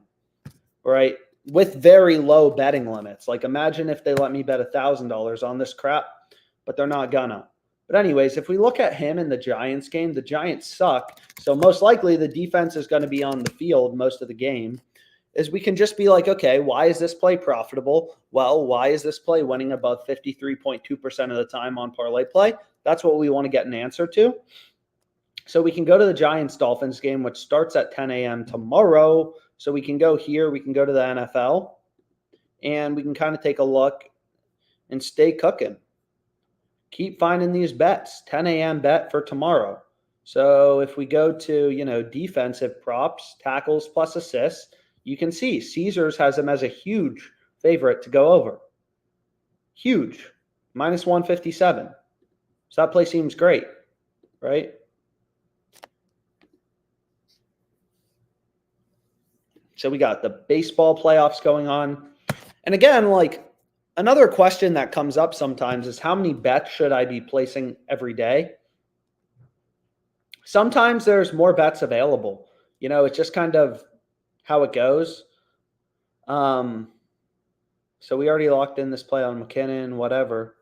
right? With very low betting limits. Like imagine if they let me bet $1,000 on this crap, but they're not gonna. But anyways, if we look at him in the Giants game, the Giants suck. So most likely the defense is going to be on the field most of the game. Is we can just be like, okay, why is this play profitable? Well, why is this play winning above 53.2% of the time on ParlayPlay? That's what we want to get an answer to. So we can go to the Giants-Dolphins game, which starts at 10 a.m. tomorrow. So we can go here. We can go to the NFL. And we can kind of take a look and stay cooking. Keep finding these bets. 10 a.m. bet for tomorrow. So if we go to, defensive props, tackles plus assists, you can see Caesars has him as a huge favorite to go over. Huge. Minus 157. So that play seems great, right? So we got the baseball playoffs going on. And again, like another question that comes up sometimes is how many bets should I be placing every day? Sometimes there's more bets available. It's just kind of how it goes. So we already locked in this play on McKinnon, whatever.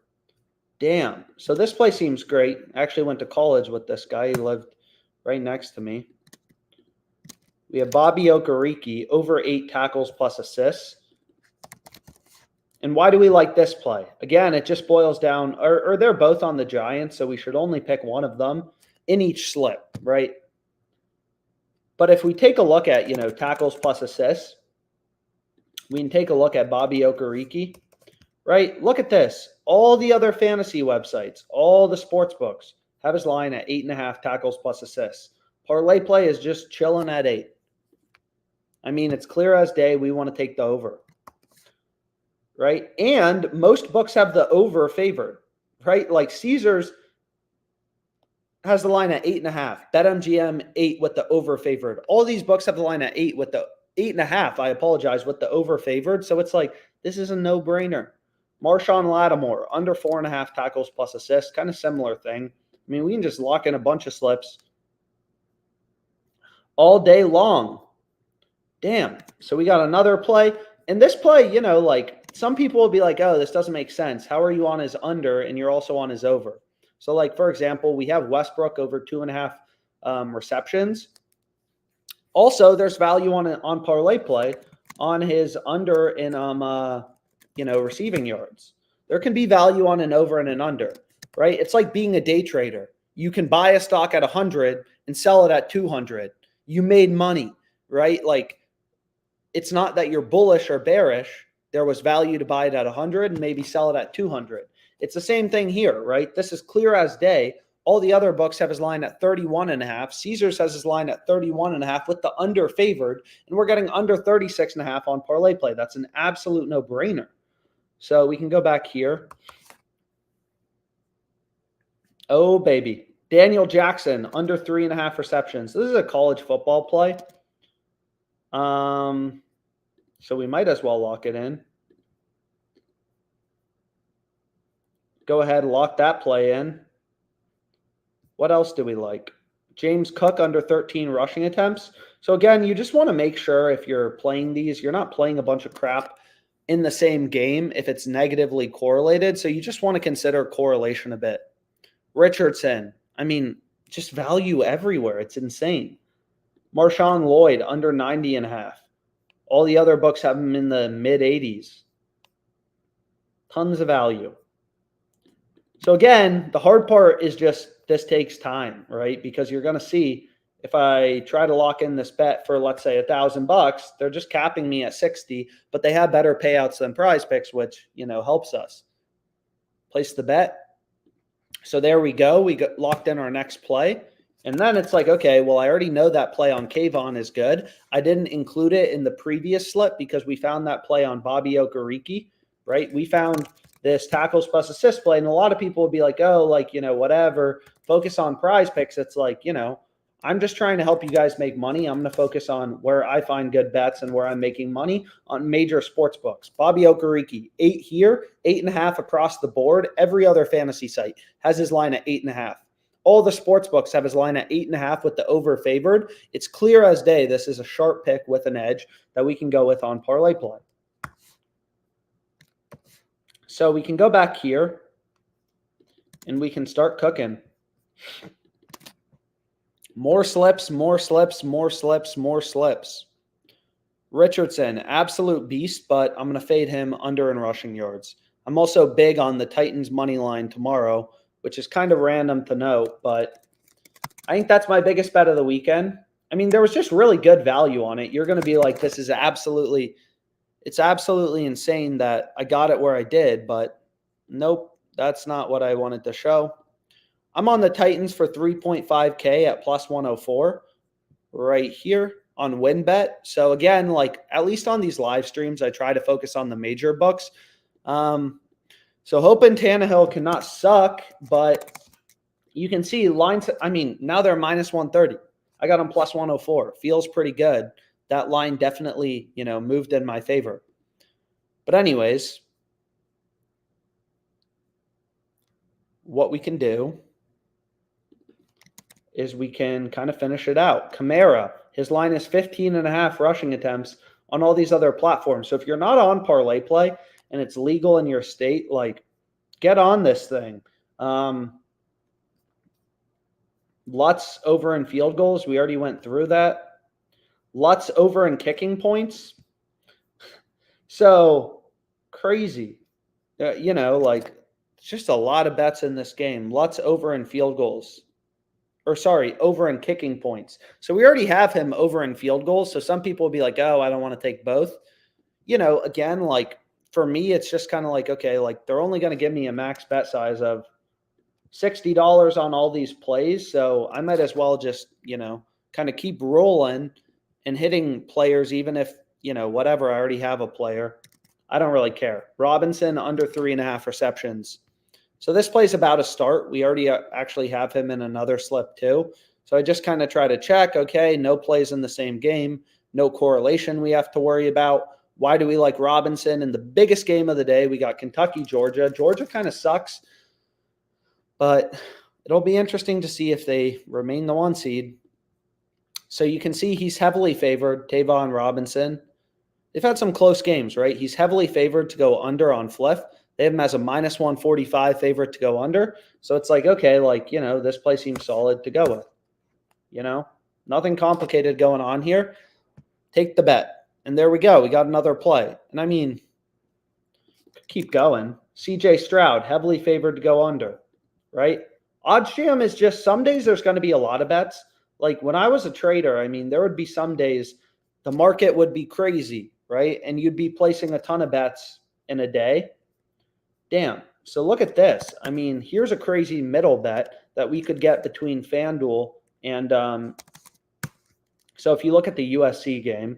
Damn. So this play seems great. I actually went to college with this guy. He lived right next to me. We have Bobby Okereke, over 8 tackles plus assists. And why do we like this play? Again, it just boils down, or they're both on the Giants, so we should only pick one of them in each slip, right? But if we take a look at, tackles plus assists, we can take a look at Bobby Okereke, right? Look at this. All the other fantasy websites, all the sports books have his line at 8.5 tackles plus assists. ParlayPlay is just chilling at 8. I mean, it's clear as day. We want to take the over, right? And most books have the over favored, right? Like Caesars has the line at 8.5. BetMGM 8 with the over favored. All these books have the line at 8 with the 8.5. I apologize, with the over favored. So it's like this is a no-brainer. Marshawn Lattimore under 4.5 tackles plus assists, kind of similar thing. I mean, we can just lock in a bunch of slips all day long. Damn. So we got another play. And this play, like some people will be like, oh, this doesn't make sense. How are you on his under and you're also on his over? So like, for example, we have Westbrook over 2.5 receptions. Also, there's value on ParlayPlay on his under in, receiving yards. There can be value on an over and an under, right? It's like being a day trader. You can buy a stock at 100 and sell it at 200. You made money, right? Like, it's not that you're bullish or bearish. There was value to buy it at 100 and maybe sell it at 200. It's the same thing here, right? This is clear as day. All the other books have his line at 31.5. Caesars has his line at 31.5 with the under favored, and we're getting under 36.5 on ParlayPlay. That's an absolute no-brainer. So we can go back here. Oh, baby. Daniel Jackson, under 3.5 receptions. This is a college football play. So we might as well lock it in. Go ahead, lock that play in. What else do we like? James Cook under 13 rushing attempts. So again, you just want to make sure if you're playing these, you're not playing a bunch of crap in the same game if it's negatively correlated. So you just want to consider correlation a bit. Richardson, I mean, just value everywhere. It's insane. Marshawn Lloyd under 90.5. All the other books have him in the mid-80s. Tons of value. So again, the hard part is just this takes time, right? Because you're going to see if I try to lock in this bet for, let's say, $1,000, they're just capping me at 60, but they have better payouts than PrizePicks, which, helps us. Place the bet. So there we go. We got locked in our next play. And then it's like, okay, well, I already know that play on Kayvon is good. I didn't include it in the previous slip because we found that play on Bobby Okereke, right? We found this tackles plus assist play, and a lot of people would be like, oh, like, whatever, focus on PrizePicks. It's like, I'm just trying to help you guys make money. I'm going to focus on where I find good bets and where I'm making money on major sports books. Bobby Okereke, 8 here, 8.5 across the board. Every other fantasy site has his line at 8.5. All the sports books have his line at 8.5 with the over favored. It's clear as day. This is a sharp pick with an edge that we can go with on ParlayPlay. So we can go back here and we can start cooking. More slips, more slips, more slips, more slips. Richardson, absolute beast, but I'm going to fade him under in rushing yards. I'm also big on the Titans money line tomorrow, which is kind of random to note, but I think that's my biggest bet of the weekend. I mean, there was just really good value on it. You're going to be like, this is absolutely, it's absolutely insane that I got it where I did, but nope, that's not what I wanted to show. I'm on the Titans for 3.5K at plus 104 right here on WinBet. So again, like at least on these live streams, I try to focus on the major books. So hoping Tannehill cannot suck, but you can see lines. I mean, now they're minus 130. I got them plus 104. Feels pretty good. That line definitely, moved in my favor. But anyways, what we can do is we can kind of finish it out. Kamara, his line is 15.5 rushing attempts on all these other platforms. So if you're not on ParlayPlay and it's legal in your state, like get on this thing. Lutz over in field goals. We already went through that. Lutz over in kicking points. So crazy. Like it's just a lot of bets in this game. Lutz over in field goals. Over in kicking points. So we already have him over in field goals. So some people will be like, oh, I don't want to take both. Again, like for me, it's just kind of like, okay, like they're only going to give me a max bet size of $60 on all these plays. So I might as well just, kind of keep rolling and hitting players, even if, whatever, I already have a player. I don't really care. Robinson under 3.5 receptions. So this play's about to start. We already actually have him in another slip too. So I just kind of try to check, okay, no plays in the same game, no correlation we have to worry about. Why do we like Robinson? In the biggest game of the day, we got Kentucky, Georgia. Georgia kind of sucks, but it'll be interesting to see if they remain the 1 seed. So you can see he's heavily favored, Tavon Robinson. They've had some close games, right? He's heavily favored to go under on Fliff. They have him as a minus 145 favorite to go under. So it's like, okay, like, this play seems solid to go with. Nothing complicated going on here. Take the bet. And there we go. We got another play. And I mean, keep going. CJ Stroud, heavily favored to go under, right? OddsJam is just some days there's going to be a lot of bets. Like when I was a trader, I mean, there would be some days the market would be crazy, right? And you'd be placing a ton of bets in a day. Damn. So look at this. I mean, here's a crazy middle bet that we could get between FanDuel and so if you look at the USC game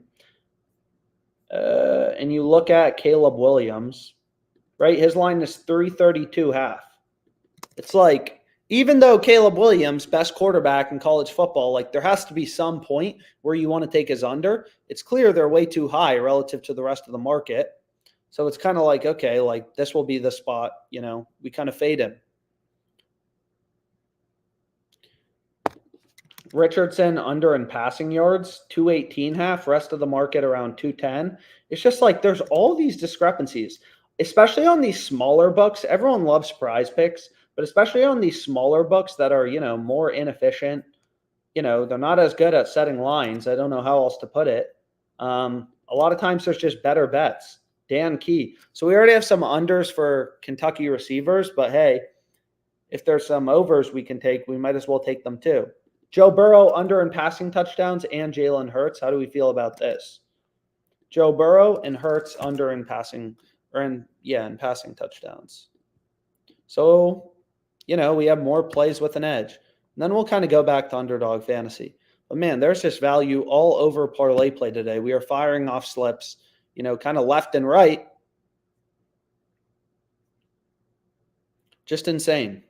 and you look at Caleb Williams, right? His line is 332.5. It's like, even though Caleb Williams, best quarterback in college football, like there has to be some point where you want to take his under. It's clear they're way too high relative to the rest of the market. So it's kind of like, okay, like this will be the spot, we kind of fade him. Richardson under in passing yards, 218.5, rest of the market around 210. It's just like there's all these discrepancies, especially on these smaller books. Everyone loves PrizePicks, but especially on these smaller books that are, more inefficient. They're not as good at setting lines. I don't know how else to put it. A lot of times there's just better bets. Dan Key. So we already have some unders for Kentucky receivers, but hey, if there's some overs we can take, we might as well take them too. Joe Burrow under in passing touchdowns and Jalen Hurts. How do we feel about this? Joe Burrow and Hurts under in passing, in passing touchdowns. So, we have more plays with an edge. And then we'll kind of go back to Underdog Fantasy. But man, there's just value all over ParlayPlay today. We are firing off slips, kind of left and right. Just insane.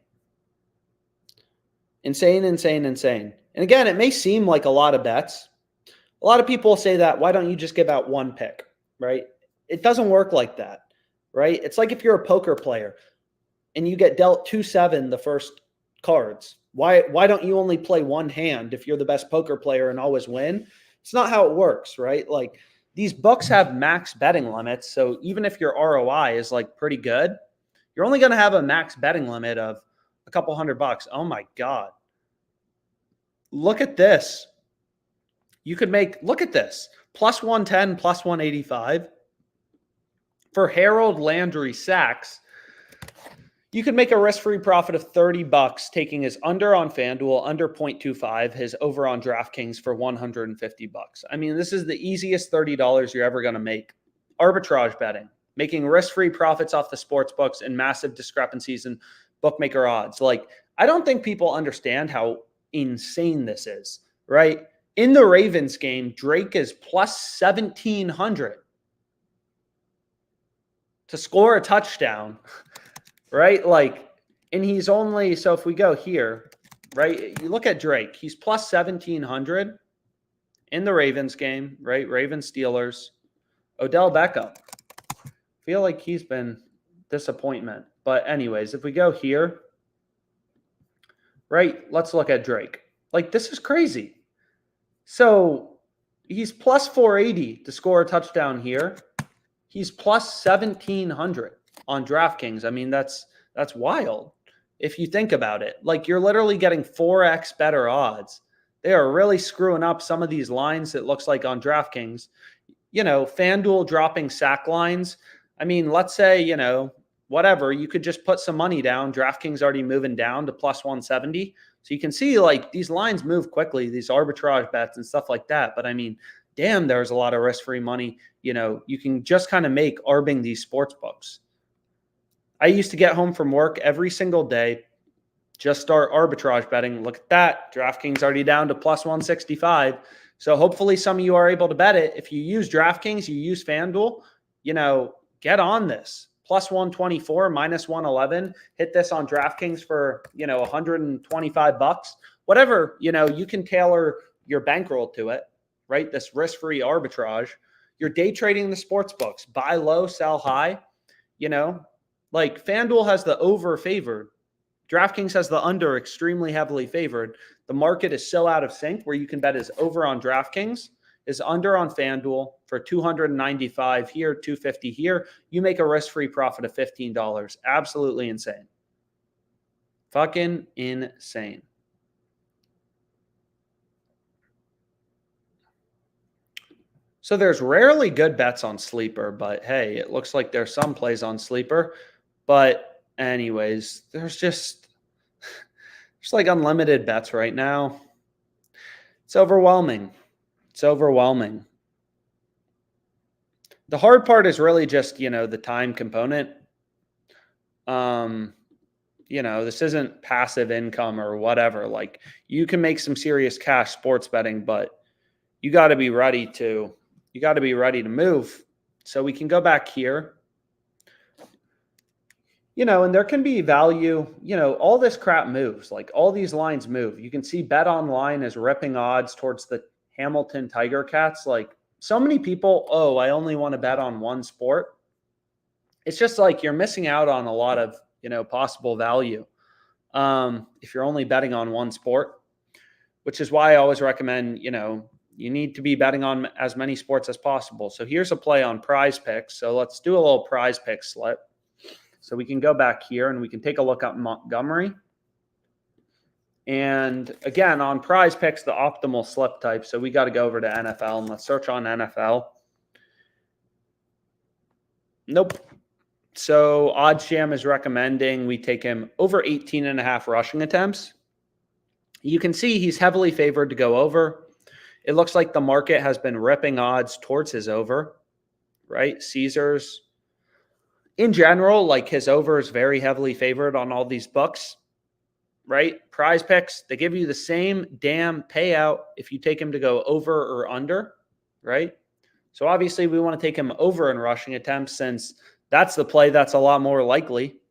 Insane. And again, it may seem like a lot of bets. A lot of people say that, why don't you just give out one pick, right? It doesn't work like that, right? It's like if you're a poker player and you get dealt 2-7 the first cards. Why don't you only play one hand if you're the best poker player and always win? It's not how it works, right? Like these books have max betting limits. So even if your ROI is like pretty good, you're only going to have a max betting limit of a couple $100. Oh my God. Look at this. You could make, look at this, plus 110, plus 185. For Harold Landry Sachs, you could make a risk-free profit of $30 taking his under on FanDuel, under 0.25, his over on DraftKings for $150. I mean, this is the easiest $30 you're ever going to make. Arbitrage betting, making risk-free profits off the sports books and massive discrepancies in bookmaker odds. Like, I don't think people understand how insane this is, right? In the Ravens game, Drake is plus 1,700 to score a touchdown. Right? Like, and he's only, so if we go here, right, you look at Drake, he's plus 1,700 in the Ravens game, right? Ravens Steelers. Odell Beckham. Feel like he's been disappointment. But anyways, if we go here, right, let's look at Drake. Like, this is crazy. So he's plus 480 to score a touchdown here. He's plus 1,700 on DraftKings. I mean, that's wild if you think about it. Like, you're literally getting 4x better odds. They are really screwing up some of these lines, it looks like, on DraftKings. You know, FanDuel dropping sack lines. I mean, let's say, you know, whatever, you could just put some money down. DraftKings already moving down to plus 170. So you can see, like, these lines move quickly, these arbitrage bets and stuff like that. But I mean, damn, there's a lot of risk-free money. You know, you can just kind of make arbing these sports books. I used to get home from work every single day, just start arbitrage betting. Look at that. DraftKings already down to plus 165. So hopefully some of you are able to bet it. If you use DraftKings, you use FanDuel, you know, get on this. Plus 124, minus 111. Hit this on DraftKings for, you know, $125. Whatever, you know, you can tailor your bankroll to it, right? This risk-free arbitrage. You're day trading the sports books. Buy low, sell high. You know, like FanDuel has the over favored. DraftKings has the under extremely heavily favored. The market is so out of sync where you can bet is over on DraftKings, is under on FanDuel for $295 here, $250 here. You make a risk-free profit of $15. Absolutely insane. Fucking insane. So there's rarely good bets on Sleeper, but hey, it looks like there's some plays on Sleeper. But anyways, there's like unlimited bets right now. It's overwhelming. It's overwhelming. The hard part is really just, you know, the time component. You know, this isn't passive income or whatever. Like, you can make some serious cash sports betting, but you got to be ready to move. So we can go back here. You know, and there can be value, you know, all this crap moves, like all these lines move. You can see Bet Online is ripping odds towards the Hamilton Tiger Cats. Like, so many people, oh, I only want to bet on one sport. It's just like you're missing out on a lot of, you know, possible value if you're only betting on one sport, which is why I always recommend, you know, you need to be betting on as many sports as possible. So here's a play on PrizePicks. So let's do a little PrizePicks slip. So we can go back here and we can take a look at Montgomery. And again, on PrizePicks, the optimal slip type. So we got to go over to NFL and let's search on NFL. Nope. So OddsJam is recommending we take him over 18.5 rushing attempts. You can see he's heavily favored to go over. It looks like the market has been ripping odds towards his over, right? Caesars. In general, like, his over is very heavily favored on all these books, right? PrizePicks, they give you the same damn payout if you take him to go over or under, right? So obviously we want to take him over in rushing attempts since that's the play that's a lot more likely.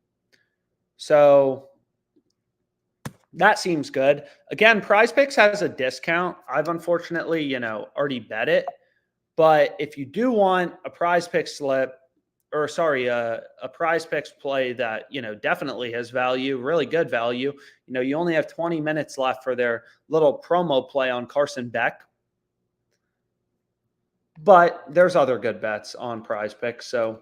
So that seems good. Again, PrizePicks has a discount. I've unfortunately, you know, already bet it. But if you do want a PrizePicks slip, a PrizePicks play that, definitely has value, really good value. You only have 20 minutes left for their little promo play on Carson Beck. But there's other good bets on PrizePicks, so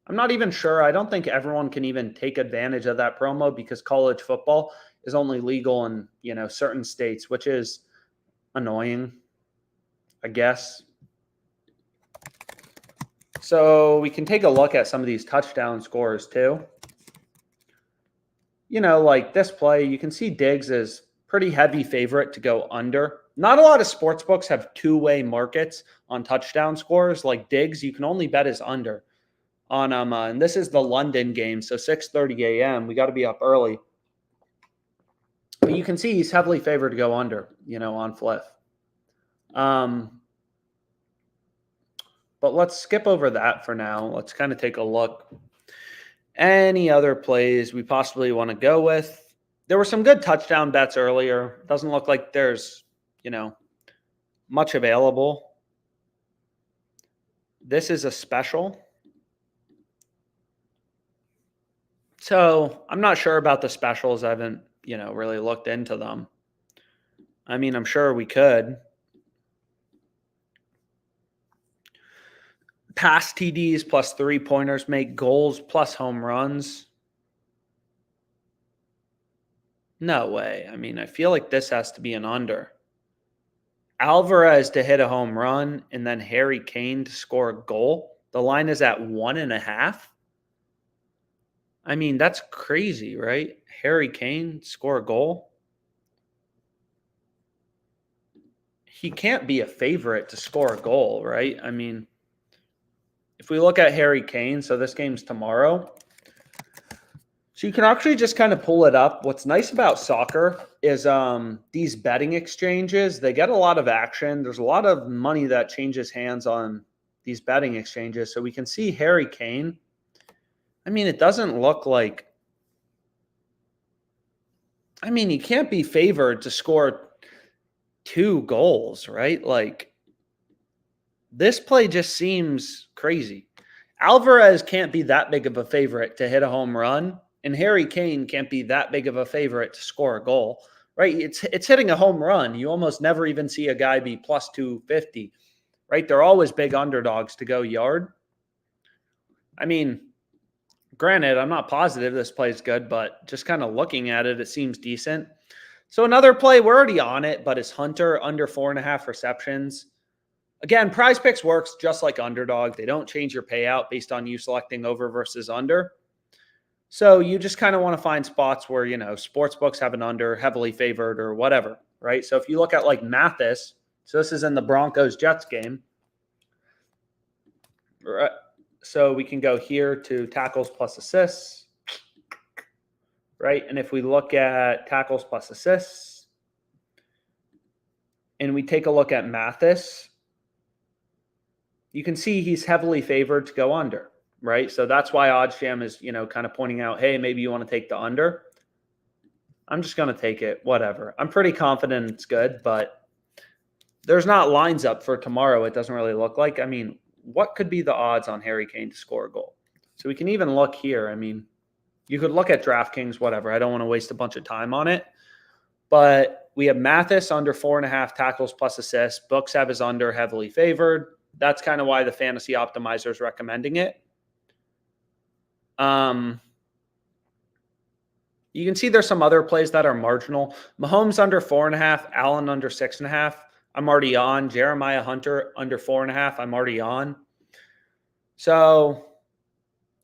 I'm not even sure. I don't think everyone can even take advantage of that promo because college football is only legal in, certain states, which is annoying, I guess. So we can take a look at some of these touchdown scores too. Like this play, you can see Diggs is pretty heavy favorite to go under. Not a lot of sports books have two-way markets on touchdown scores. Like Diggs, you can only bet his under on and this is the London game, so 6:30 a.m. We got to be up early. But you can see he's heavily favored to go under, on Fliff. But let's skip over that for now. Let's kind of take a look. Any other plays we possibly want to go with? There were some good touchdown bets earlier. Doesn't look like there's, much available. This is a special. So I'm not sure about the specials. I haven't, really looked into them. I mean, I'm sure we could. Pass TDs plus 3-pointers make goals plus home runs. No way. I mean, I feel like this has to be an under. Alvarez to hit a home run and then Harry Kane to score a goal. The line is at 1.5. I mean, that's crazy, right? Harry Kane score a goal. He can't be a favorite to score a goal, right? I mean, if we look at Harry Kane, so this game's tomorrow. So you can actually just kind of pull it up. What's nice about soccer is these betting exchanges, they get a lot of action. There's a lot of money that changes hands on these betting exchanges. So we can see Harry Kane. I mean, it doesn't look like, he can't be favored to score 2 goals, right? Like, this play just seems crazy. Alvarez can't be that big of a favorite to hit a home run, and Harry Kane can't be that big of a favorite to score a goal, right? It's hitting a home run. You almost never even see a guy be plus 250, right? They're always big underdogs to go yard. I mean, granted, I'm not positive this play is good, but just kind of looking at it, it seems decent. So another play, we're already on it, but it's Hunter under 4.5 receptions. Again, PrizePicks works just like Underdog. They don't change your payout based on you selecting over versus under. So you just kind of want to find spots where, sports books have an under, heavily favored or whatever, right? So if you look at like Mathis, so this is in the Broncos-Jets game. Right. So we can go here to tackles plus assists, right? And if we look at tackles plus assists and we take a look at Mathis, you can see he's heavily favored to go under, right? So that's why OddsJam is, kind of pointing out, hey, maybe you want to take the under. I'm just going to take it, whatever. I'm pretty confident it's good, but there's not lines up for tomorrow. It doesn't really look like. I mean, what could be the odds on Harry Kane to score a goal? So we can even look here. I mean, you could look at DraftKings, whatever. I don't want to waste a bunch of time on it. But we have Mathis under 4.5 tackles plus assists. Books have his under heavily favored. That's kind of why the fantasy optimizer is recommending it. You can see there's some other plays that are marginal. Mahomes under 4.5, Allen under 6.5. I'm already on. Jeremiah Hunter under 4.5. I'm already on. So,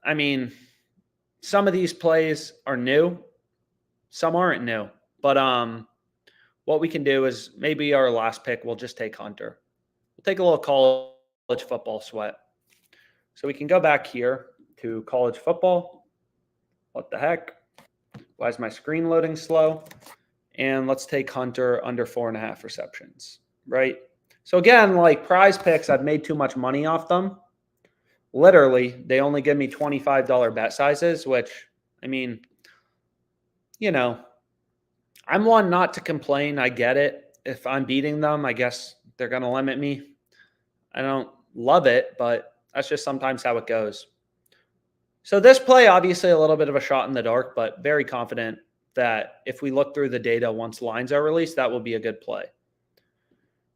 I mean, some of these plays are new. Some aren't new. But what we can do is maybe our last pick, we'll just take Hunter. We'll take a little college football sweat. So we can go back here to college football. What the heck? Why is my screen loading slow? And let's take Hunter under 4.5 receptions, right? So again, like PrizePicks, I've made too much money off them. Literally, they only give me $25 bet sizes, which, I mean, I'm one not to complain. I get it. If I'm beating them, I guess they're going to limit me. I don't love it, but that's just sometimes how it goes. So this play, obviously a little bit of a shot in the dark, but very confident that if we look through the data once lines are released, that will be a good play.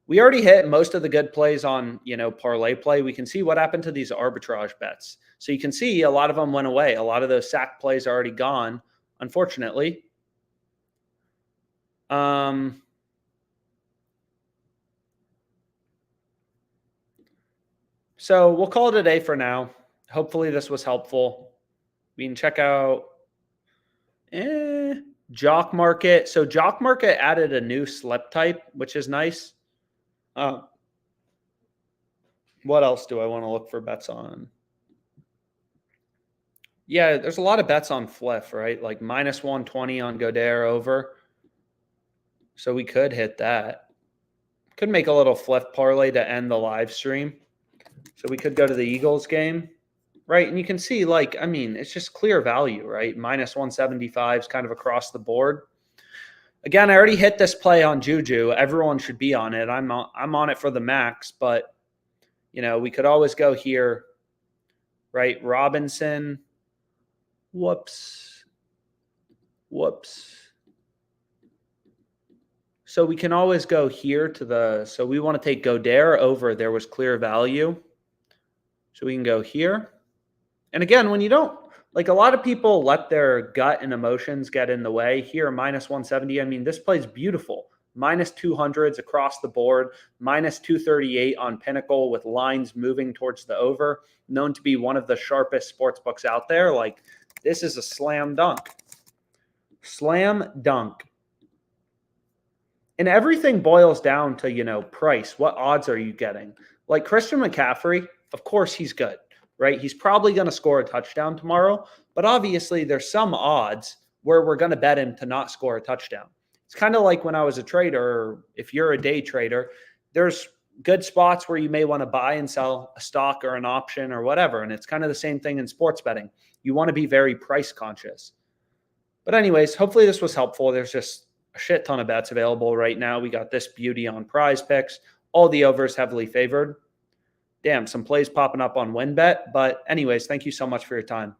We already hit most of the good plays on, parlay play. We can see what happened to these arbitrage bets. So you can see a lot of them went away. A lot of those sack plays are already gone, unfortunately. So we'll call it a day for now. Hopefully this was helpful. We can check out JockMKT. So JockMKT added a new slip type, which is nice. What else do I want to look for bets on? Yeah, there's a lot of bets on Fliff, right? Like minus 120 on Godere over. So we could hit that. Could make a little Fliff parlay to end the live stream. So we could go to the Eagles game, right? And you can see, it's just clear value, right? Minus 175 is kind of across the board. Again, I already hit this play on Juju. Everyone should be on it. I'm on it for the max, but we could always go here, right? Robinson. Whoops. So we can always go here so we want to take Godere over. There was clear value. So we can go here. And again, when you don't, a lot of people let their gut and emotions get in the way. Here, minus 170. This play's beautiful. Minus 200s across the board, minus 238 on Pinnacle with lines moving towards the over, known to be one of the sharpest sports books out there. This is a slam dunk. Slam dunk. And everything boils down to, price. What odds are you getting? Christian McCaffrey, of course he's good, right? He's probably going to score a touchdown tomorrow, but obviously there's some odds where we're going to bet him to not score a touchdown. It's kind of like when I was a trader, or if you're a day trader, there's good spots where you may want to buy and sell a stock or an option or whatever. And it's kind of the same thing in sports betting. You want to be very price conscious. But anyways, hopefully this was helpful. There's just a shit ton of bets available right now. We got this beauty on PrizePicks. All the overs heavily favored. Damn, some plays popping up on WinBet. But anyways, thank you so much for your time.